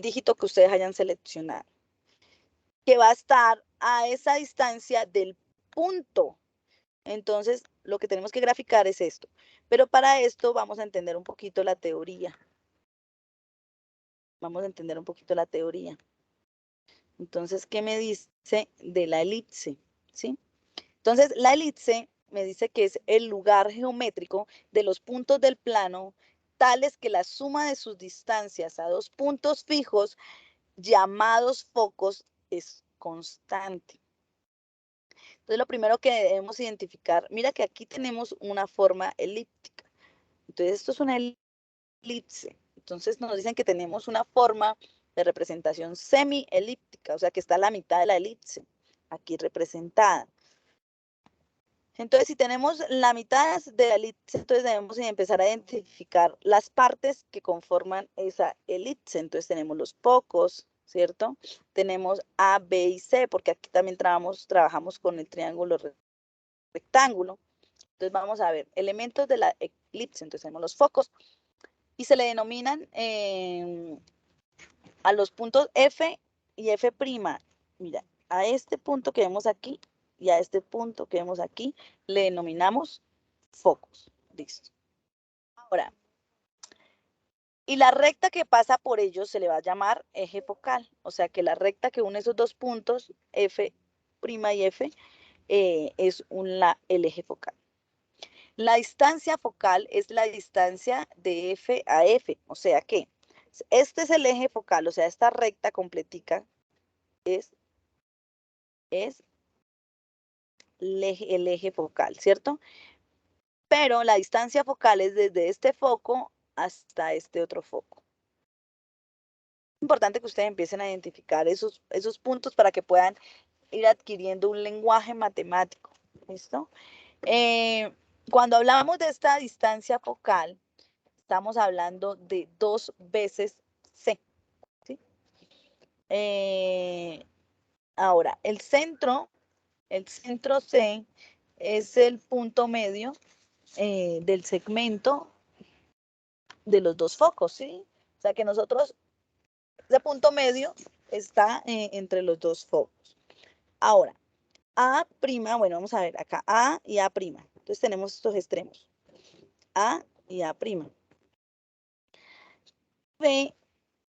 dígito que ustedes hayan seleccionado, que va a estar a esa distancia del punto. Entonces, lo que tenemos que graficar es esto. Pero para esto vamos a entender un poquito la teoría. Vamos a entender un poquito la teoría. Entonces, ¿qué me dice de la elipse? ¿Sí? Entonces, la elipse me dice que es el lugar geométrico de los puntos del plano tales que la suma de sus distancias a dos puntos fijos llamados focos es constante. Entonces, lo primero que debemos identificar, mira que aquí tenemos una forma elíptica. Entonces, esto es una elipse. Entonces, nos dicen que tenemos una forma de representación semi-elíptica, o sea, que está a la mitad de la elipse, aquí representada. Entonces, si tenemos la mitad de la elipse, entonces debemos empezar a identificar las partes que conforman esa elipse. Entonces, tenemos los focos, ¿cierto? Tenemos A, B y C, porque aquí también trabajamos con el triángulo rectángulo. Entonces, vamos a ver elementos de la elipse. Entonces, tenemos los focos y se le denominan a los puntos F y F'. Mira, a este punto que vemos aquí y a este punto que vemos aquí le denominamos focos. Listo. Ahora, y la recta que pasa por ellos se le va a llamar eje focal. O sea que la recta que une esos dos puntos, F' y F, es el eje focal. La distancia focal es la distancia de F a F. O sea que este es el eje focal, o sea, esta recta completica es el eje focal, ¿cierto? Pero la distancia focal es desde este foco hasta este otro foco. Es importante que ustedes empiecen a identificar esos puntos para que puedan ir adquiriendo un lenguaje matemático. ¿Listo? Cuando hablamos de esta distancia focal, estamos hablando de 2 veces C. ¿Sí? Ahora, el centro C es el punto medio del segmento de los dos focos, ¿sí? O sea que nosotros, ese punto medio está entre los dos focos. Ahora, A', bueno, vamos a ver acá, A y A'. Entonces tenemos estos extremos, A y A'. B,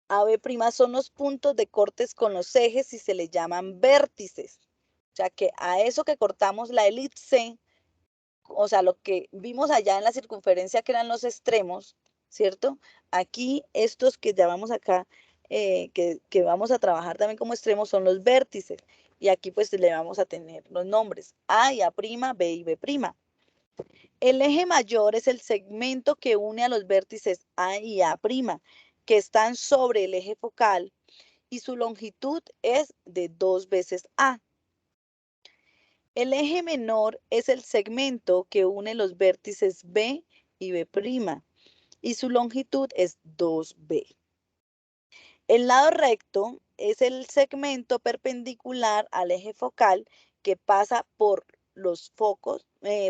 A, B' son los puntos de cortes con los ejes y se les llaman vértices. O sea que a eso que cortamos la elipse, o sea, lo que vimos allá en la circunferencia que eran los extremos, ¿cierto? Aquí, estos que llamamos acá que vamos a trabajar también como extremos son los vértices. Y aquí pues le vamos a tener los nombres A y A', B y B'. El eje mayor es el segmento que une a los vértices A y A', que están sobre el eje focal y su longitud es de 2 veces A. El eje menor es el segmento que une los vértices B y B' y su longitud es 2B. El lado recto es el segmento perpendicular al eje focal que pasa por los focos,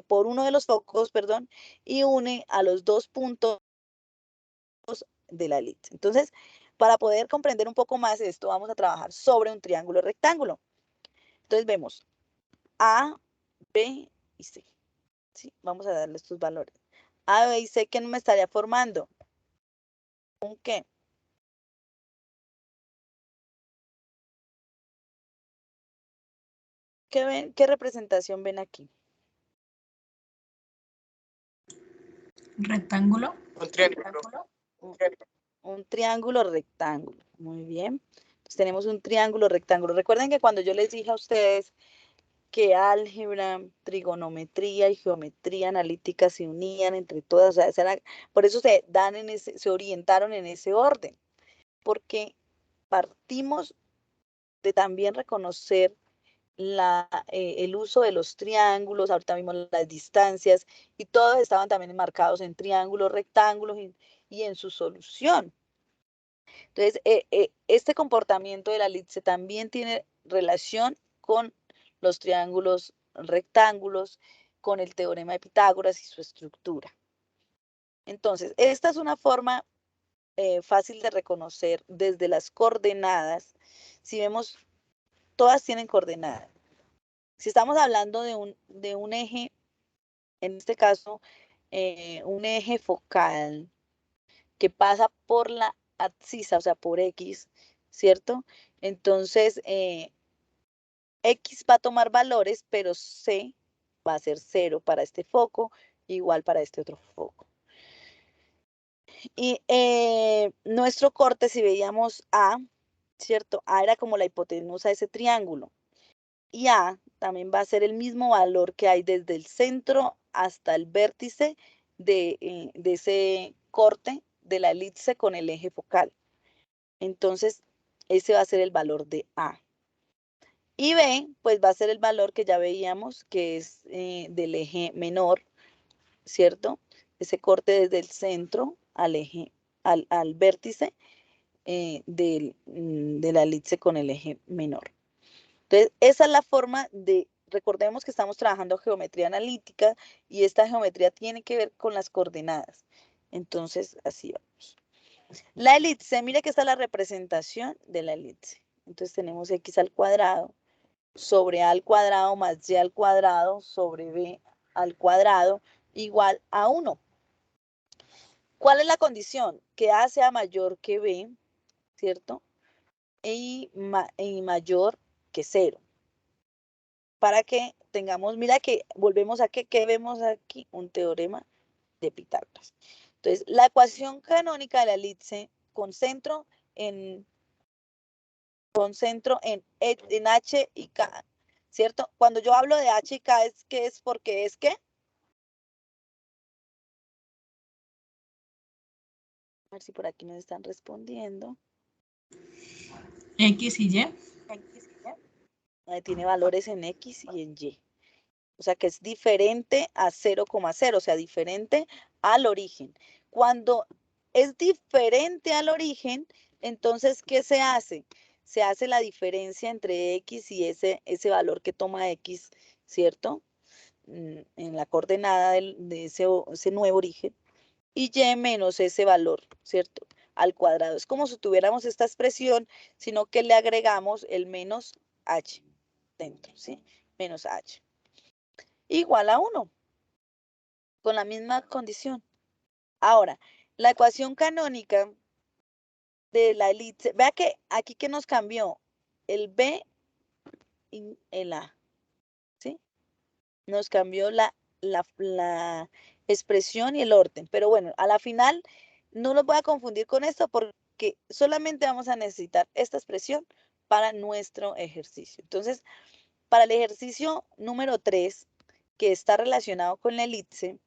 por uno de los focos, perdón, y une a los 2 puntos de la elipse. Entonces, para poder comprender un poco más esto, vamos a trabajar sobre un triángulo rectángulo. Entonces vemos A, B y C. ¿Sí? Vamos a darle estos valores. A, B y C, ¿qué me estaría formando? ¿Un qué? ¿Qué ven? ¿Qué representación ven aquí? Rectángulo. Un triángulo. Un triángulo rectángulo. Muy bien. Entonces tenemos un triángulo rectángulo. Recuerden que cuando yo les dije a ustedes que álgebra, trigonometría y geometría analítica se unían entre todas, o sea, por eso se orientaron en ese orden, porque partimos de también reconocer el uso de los triángulos, ahorita vimos las distancias, y todos estaban también marcados en triángulos, rectángulos y en su solución. Entonces, este comportamiento de la elipse también tiene relación con los triángulos rectángulos, con el teorema de Pitágoras y su estructura. Entonces, esta es una forma fácil de reconocer desde las coordenadas. Si vemos, todas tienen coordenadas. Si estamos hablando de un eje, en este caso, un eje focal que pasa por la abscisa, o sea, por X, ¿cierto? Entonces, X va a tomar valores, pero C va a ser 0 para este foco, igual para este otro foco. Y nuestro corte, si veíamos A, ¿cierto? A era como la hipotenusa de ese triángulo. Y A también va a ser el mismo valor que hay desde el centro hasta el vértice de ese corte de la elipse con el eje focal. Entonces, ese va a ser el valor de A. Y B, pues va a ser el valor que ya veíamos, que es del eje menor, ¿cierto? Ese corte desde el centro al eje, al vértice de la elipse con el eje menor. Entonces, esa es la forma de, recordemos que estamos trabajando geometría analítica y esta geometría tiene que ver con las coordenadas. Entonces, así vamos. La elipse, mire que está la representación de la elipse. Entonces tenemos x al cuadrado sobre a al cuadrado más y al cuadrado sobre b al cuadrado igual a 1. ¿Cuál es la condición? Que a sea mayor que b, ¿cierto? Y mayor que 0. Para que tengamos, mira que volvemos a que vemos aquí un teorema de Pitágoras. Entonces, la ecuación canónica de la elipse con centro en H y K, ¿cierto? Cuando yo hablo de H y K es que es porque es que, a ver si por aquí nos están respondiendo. X y Y. Tiene valores en X y en Y. O sea que es diferente a 0,0, o sea, diferente al origen. Cuando es diferente al origen, entonces, ¿qué se hace? Se hace la diferencia entre X y ese valor que toma X, ¿cierto? En la coordenada de ese nuevo origen. Y Y menos ese valor, ¿cierto? Al cuadrado. Es como si tuviéramos esta expresión, sino que le agregamos el menos H dentro, ¿sí? Menos H. Igual a 1, con la misma condición. Ahora, la ecuación canónica de la elipse, vea que aquí que nos cambió el B y el A, ¿sí? Nos cambió la expresión y el orden, pero bueno, a la final no los voy a confundir con esto porque que solamente vamos a necesitar esta expresión para nuestro ejercicio. Entonces, para el ejercicio número 3, que está relacionado con la elipse,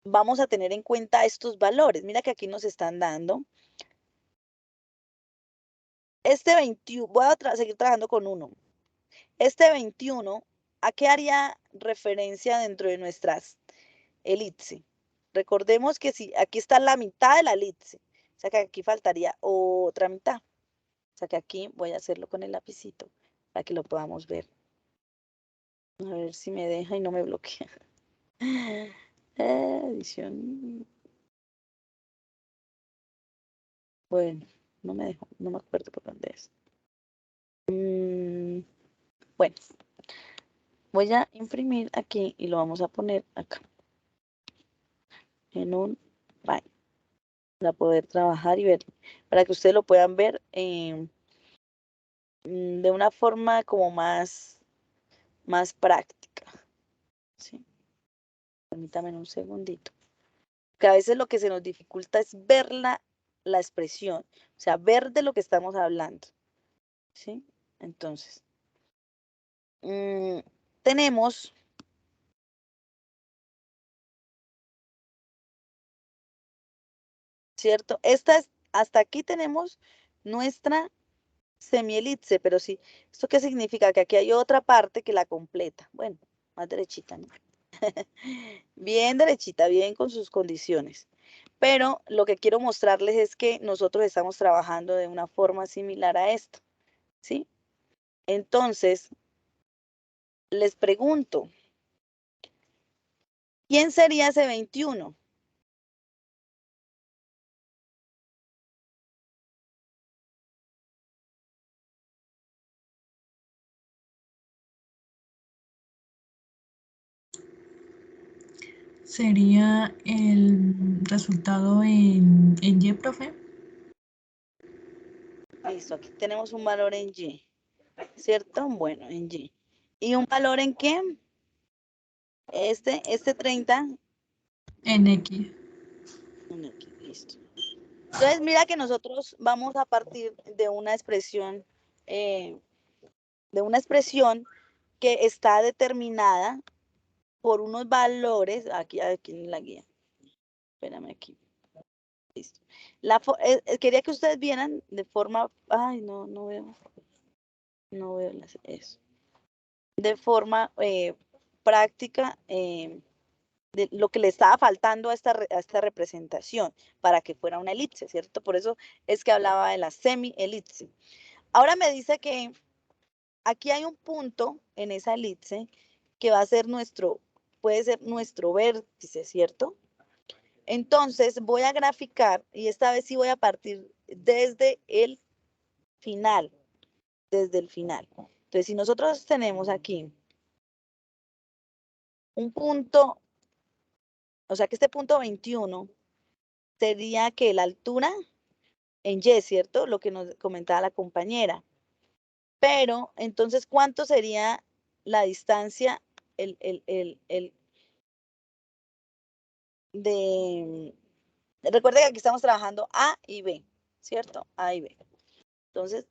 vamos a tener en cuenta estos valores. Mira que aquí nos están dando. Este 21, voy a seguir trabajando con 1. Este 21, ¿a qué haría referencia dentro de nuestras elipse? Recordemos que si aquí está la mitad de la elipse, o sea que aquí faltaría otra mitad. O sea que aquí voy a hacerlo con el lapicito para que lo podamos ver. A ver si me deja y no me bloquea. Edición. Bueno, no me dejó, no me acuerdo por dónde es. Bueno, voy a imprimir aquí y lo vamos a poner acá. En un Paint. Para poder trabajar y ver, para que ustedes lo puedan ver de una forma como más práctica. ¿Sí? Permítanme un segundito. Que a veces lo que se nos dificulta es ver la expresión, o sea, ver de lo que estamos hablando. ¿Sí? Entonces, tenemos ¿cierto? Hasta aquí tenemos nuestra semielipse, pero sí, ¿esto qué significa? Que aquí hay otra parte que la completa. Bueno, más derechita, ¿no? Bien derechita, bien con sus condiciones. Pero lo que quiero mostrarles es que nosotros estamos trabajando de una forma similar a esto, ¿sí? Entonces, les pregunto, ¿quién sería ese 21? ¿Sería el resultado en Y, profe? Listo, aquí tenemos un valor en Y, ¿cierto? Bueno, en Y. ¿Y un valor en qué? Este 30. En X. En X, listo. Entonces, mira que nosotros vamos a partir de una expresión que está determinada por unos valores, aquí en la guía. Espérame aquí. Listo. Quería que ustedes vieran de forma, ay, no veo eso. De forma práctica de lo que le estaba faltando a esta representación para que fuera una elipse, ¿cierto? Por eso es que hablaba de la semi-elipse. Ahora me dice que aquí hay un punto en esa elipse que va a ser puede ser nuestro vértice, ¿cierto? Entonces voy a graficar y esta vez sí voy a partir desde el final, Entonces, si nosotros tenemos aquí un punto, o sea que este punto 21 sería que la altura en Y, ¿cierto? Lo que nos comentaba la compañera. Pero, entonces, ¿cuánto sería la distancia recuerden que aquí estamos trabajando A y B, ¿cierto? A y B. Entonces,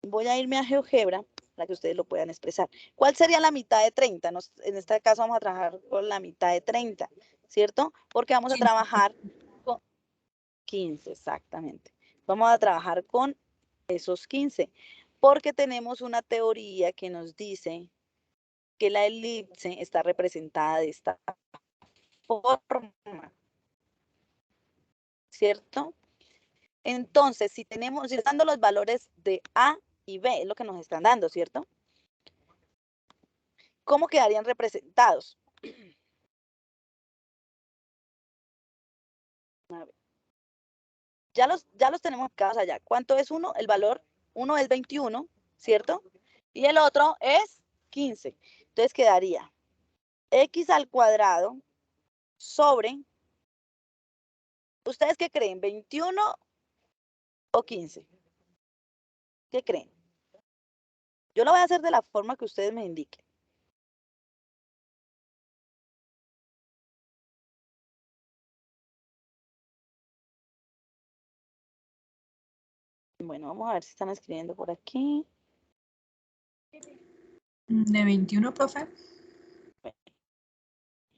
voy a irme a GeoGebra para que ustedes lo puedan expresar. ¿Cuál sería la mitad de 30? En este caso vamos a trabajar con la mitad de 30, ¿cierto? Porque vamos a trabajar con 15, exactamente. Vamos a trabajar con esos 15, porque tenemos una teoría que nos dice que la elipse está representada de esta forma, ¿cierto? Entonces, si están dando los valores de A y B, es lo que nos están dando, ¿cierto? ¿Cómo quedarían representados? A ver. Ya los tenemos marcados allá. ¿Cuánto es 1? El valor 1 es 21, ¿cierto? Y el otro es 15. Entonces quedaría x al cuadrado sobre, ¿ustedes qué creen? ¿21 o 15? ¿Qué creen? Yo lo voy a hacer de la forma que ustedes me indiquen. Bueno, vamos a ver si están escribiendo por aquí. De 21, profe.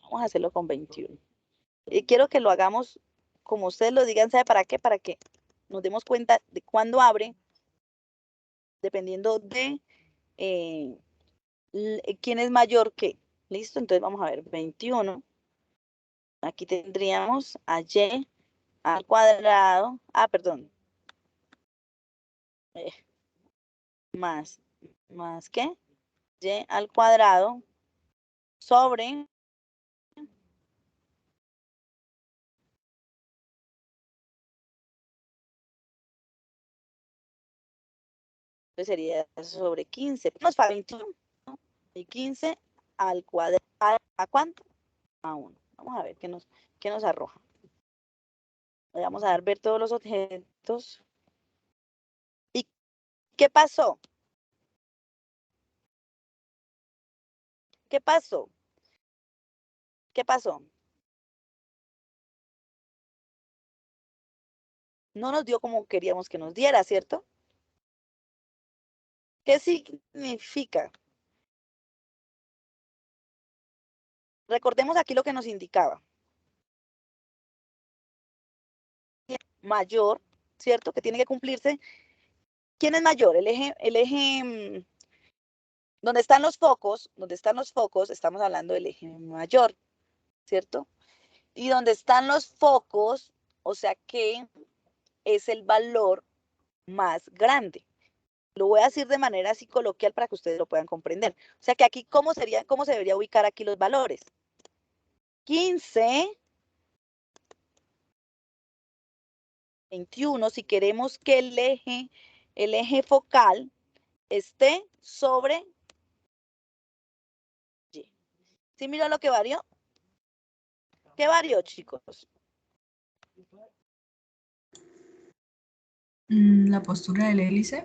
Vamos a hacerlo con 21. Y quiero que lo hagamos como ustedes lo digan, ¿sabe para qué? Para que nos demos cuenta de cuándo abre, dependiendo de quién es mayor que. ¿Listo? Entonces vamos a ver, 21. Aquí tendríamos a y al cuadrado. Perdón. Más ¿qué? Y al cuadrado sobre sería sobre 15. Nos falta 21, ¿no? Y 15 al cuadrado. ¿A cuánto? A 1. Vamos a ver qué nos arroja. Vamos a ver todos los objetos. ¿Y qué pasó? ¿Qué pasó? ¿Qué pasó? No nos dio como queríamos que nos diera, ¿cierto? ¿Qué significa? Recordemos aquí lo que nos indicaba. Mayor, ¿cierto? Que tiene que cumplirse. ¿Quién es mayor? El eje, donde están los focos, estamos hablando del eje mayor, ¿cierto? Y donde están los focos, o sea que es el valor más grande. Lo voy a decir de manera así coloquial para que ustedes lo puedan comprender. O sea que aquí, ¿cómo se debería ubicar aquí los valores? 15, 21, si queremos que el eje focal esté sobre Y. ¿Sí miró lo que varió? ¿Qué varió, chicos? La postura del hélice.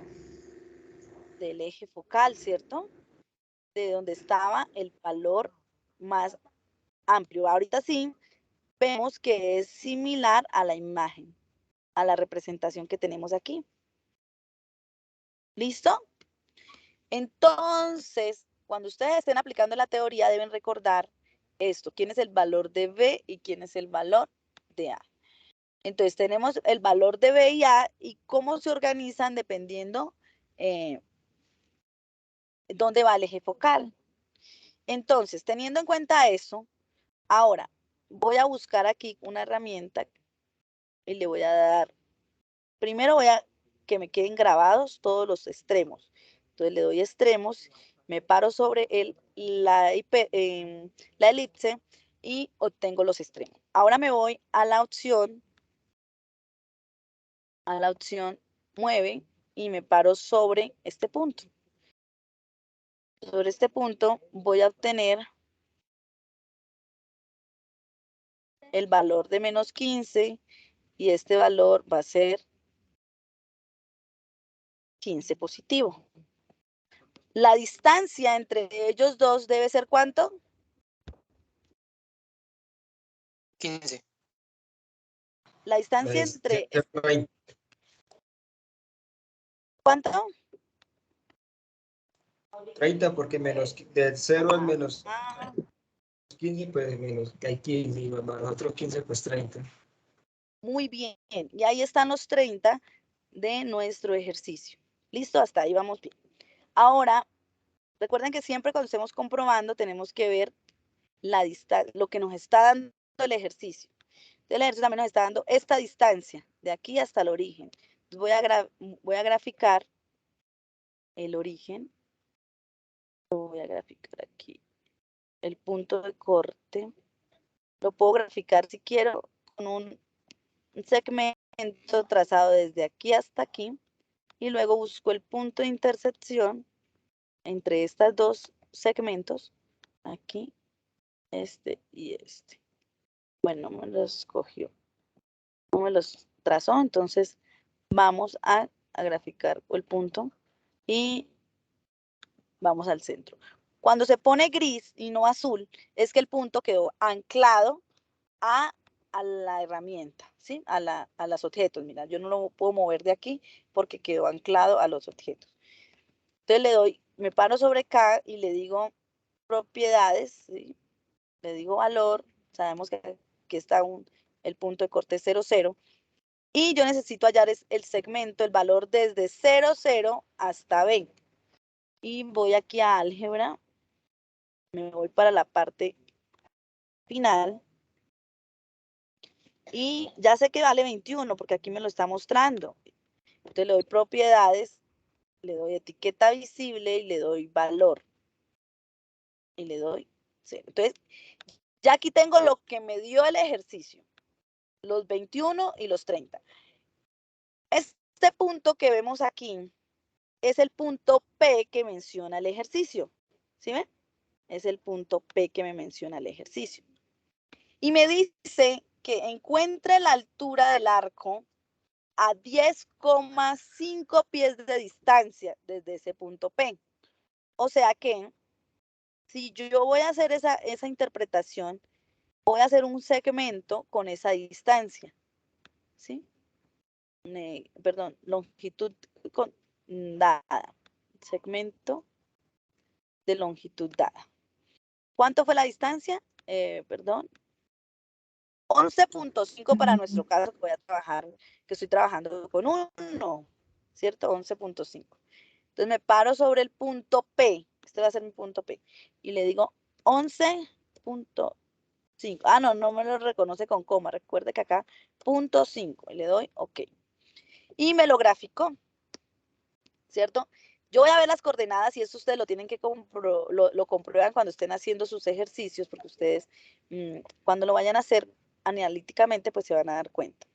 Del eje focal, ¿cierto? De donde estaba el valor más amplio. Ahorita sí vemos que es similar a la imagen, a la representación que tenemos aquí. ¿Listo? Entonces, cuando ustedes estén aplicando la teoría, deben recordar esto. ¿Quién es el valor de B y quién es el valor de A? Entonces, tenemos el valor de B y A y cómo se organizan dependiendo dónde va el eje focal. Entonces, teniendo en cuenta eso, ahora voy a buscar aquí una herramienta y le voy a dar, primero voy a que me queden grabados todos los extremos. Entonces le doy extremos, me paro sobre la elipse y obtengo los extremos. Ahora me voy a la opción mueve y me paro sobre este punto. Sobre este punto voy a obtener el valor de menos 15 y este valor va a ser 15 positivo. La distancia entre ellos dos debe ser ¿cuánto? 15. La distancia La entre... distancia 20. ¿Cuánto? 30 porque del 0 al menos Ah, 15, pues menos que hay 15, y más los otros 15, pues 30. muy bien. Y ahí están los 30 de nuestro ejercicio. ¿Listo? Hasta ahí vamos bien. Ahora, recuerden que siempre cuando estemos comprobando tenemos que ver la distancia, lo que nos está dando el ejercicio. El ejercicio también nos está dando esta distancia, de aquí hasta el origen. Voy a graficar el origen. Lo voy a graficar aquí. El punto de corte. Lo puedo graficar si quiero con un segmento trazado desde aquí hasta aquí. Y luego busco el punto de intersección entre estos dos segmentos. Aquí, este y este. Bueno, me los escogió. No me los trazó, entonces vamos a graficar el punto y vamos al centro. Cuando se pone gris y no azul, es que el punto quedó anclado a la herramienta, ¿sí? A los objetos. Mira, yo no lo puedo mover de aquí porque quedó anclado a los objetos. Entonces le doy, me paro sobre K y le digo propiedades, ¿sí? Le digo valor, sabemos que está el punto de corte 0, 0. Y yo necesito hallar el segmento, el valor desde 0, 0 hasta 20. Y voy aquí a álgebra, me voy para la parte final. Y ya sé que vale 21 porque aquí me lo está mostrando. Entonces le doy propiedades, le doy etiqueta visible y le doy valor. Y le doy 0. Entonces, ya aquí tengo lo que me dio el ejercicio. Los 21 y los 30. Este punto que vemos aquí es el punto P que menciona el ejercicio. ¿Sí ven? Es el punto P que me menciona el ejercicio. Y me dice que encuentre la altura del arco a 10,5 pies de distancia desde ese punto P. O sea que si yo voy a hacer esa interpretación, voy a hacer un segmento con esa distancia. ¿Sí? Perdón, longitud dada. Segmento de longitud dada. ¿Cuánto fue la distancia? Perdón. 11.5 para nuestro caso que voy a trabajar, que estoy trabajando con 1, ¿cierto? 11.5. Entonces me paro sobre el punto P, este va a ser mi punto P, y le digo 11.5. Ah, no me lo reconoce con coma, recuerde que acá, punto 5, y le doy OK. Y me lo graficó, ¿cierto? Yo voy a ver las coordenadas y eso ustedes lo tienen que lo comprueban cuando estén haciendo sus ejercicios, porque ustedes cuando lo vayan a hacer analíticamente, pues se van a dar cuenta.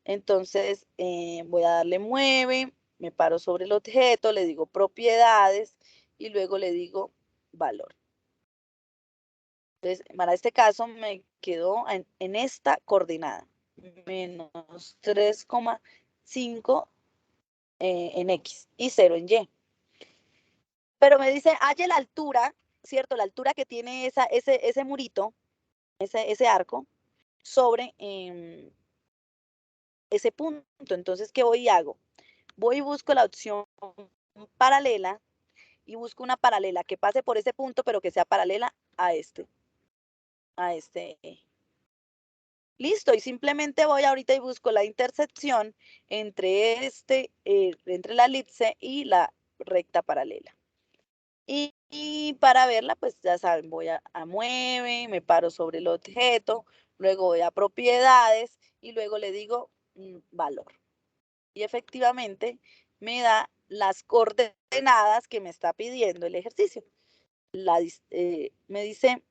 Entonces, voy a darle mueve, me paro sobre el objeto, le digo propiedades y luego le digo valor. Entonces, para este caso me quedó en esta coordenada, menos 3,5 en X y 0 en Y. Pero me dice, halle la altura, ¿cierto? La altura que tiene ese murito, ese arco, sobre ese punto. Entonces, ¿qué voy y hago? Voy y busco la opción paralela y busco una paralela que pase por ese punto, pero que sea paralela a este. Listo, y simplemente voy ahorita y busco la intersección entre entre la elipse y la recta paralela. Y para verla, pues ya saben, voy a mueve, me paro sobre el objeto, luego voy a propiedades y luego le digo valor. Y efectivamente me da las coordenadas que me está pidiendo el ejercicio. Me dice,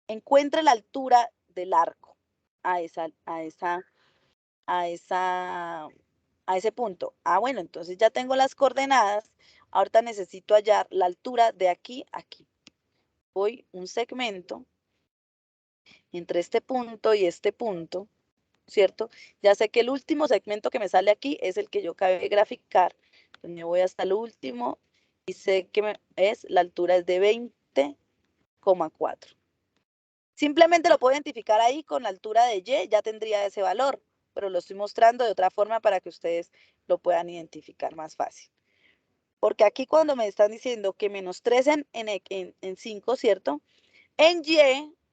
encuentre la altura del arco a ese punto. Ah, bueno, entonces ya tengo las coordenadas. Ahorita necesito hallar la altura de aquí a aquí. Voy un segmento entre este punto y este punto, ¿cierto? Ya sé que el último segmento que me sale aquí es el que yo acabé de graficar. Entonces me voy hasta el último y sé que la altura es de 20,4. Simplemente lo puedo identificar ahí con la altura de Y, ya tendría ese valor, pero lo estoy mostrando de otra forma para que ustedes lo puedan identificar más fácil. Porque aquí cuando me están diciendo que menos 3 en 5, ¿cierto? En Y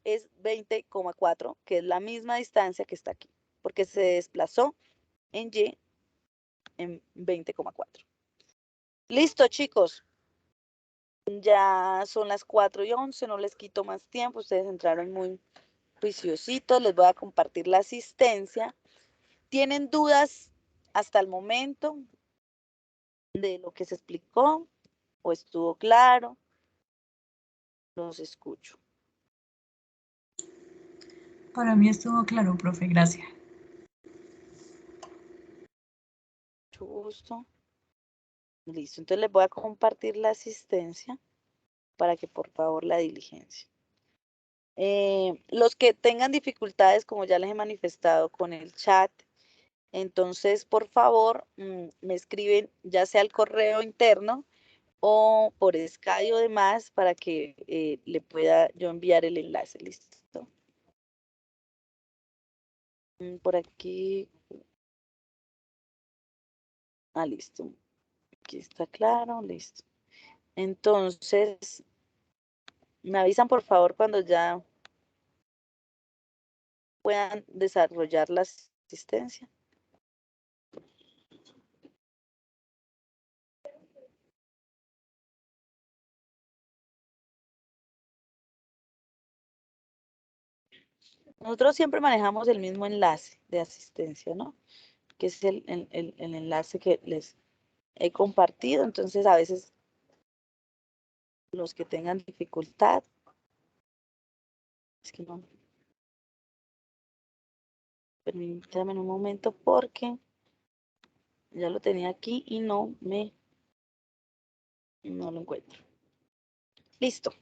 es 20,4, que es la misma distancia que está aquí, porque se desplazó en Y en 20,4. Listo, chicos. Ya son las 4:11, no les quito más tiempo, ustedes entraron muy juiciositos, les voy a compartir la asistencia. ¿Tienen dudas hasta el momento de lo que se explicó o estuvo claro? Los escucho. Para mí estuvo claro, profe, gracias. Mucho gusto. Listo, entonces les voy a compartir la asistencia para que por favor la diligencia. Los que tengan dificultades, como ya les he manifestado con el chat, entonces por favor me escriben ya sea al correo interno o por Skype o demás para que le pueda yo enviar el enlace. ¿Listo? Por aquí. Ah, listo. Aquí está claro, listo. Entonces, me avisan por favor cuando ya puedan desarrollar la asistencia. Nosotros siempre manejamos el mismo enlace de asistencia, ¿no? Que es el enlace que les he compartido. Entonces, a veces los que tengan dificultad, es que no, permítanme un momento porque ya lo tenía aquí y no lo encuentro. Listo.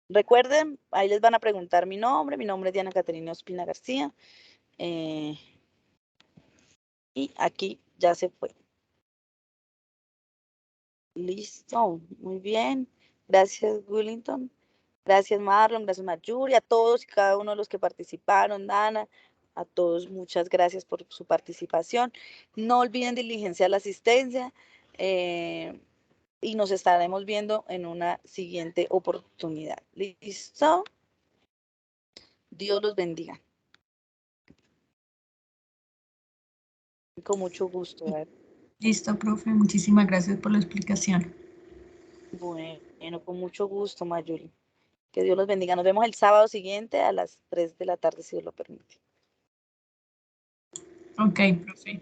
Recuerden, ahí les van a preguntar mi nombre es Diana Caterina Ospina García, y aquí ya se fue. Listo, muy bien. Gracias, Willington. Gracias, Marlon. Gracias, Mayuri. A todos y cada uno de los que participaron, Dana. A todos, muchas gracias por su participación. No olviden diligenciar la asistencia y nos estaremos viendo en una siguiente oportunidad. ¿Listo? Dios los bendiga. Con mucho gusto. Listo, profe. Muchísimas gracias por la explicación. Bueno, con mucho gusto, Mayuri. Que Dios los bendiga. Nos vemos el sábado siguiente a las 3 de la tarde, si Dios lo permite. Ok, profe.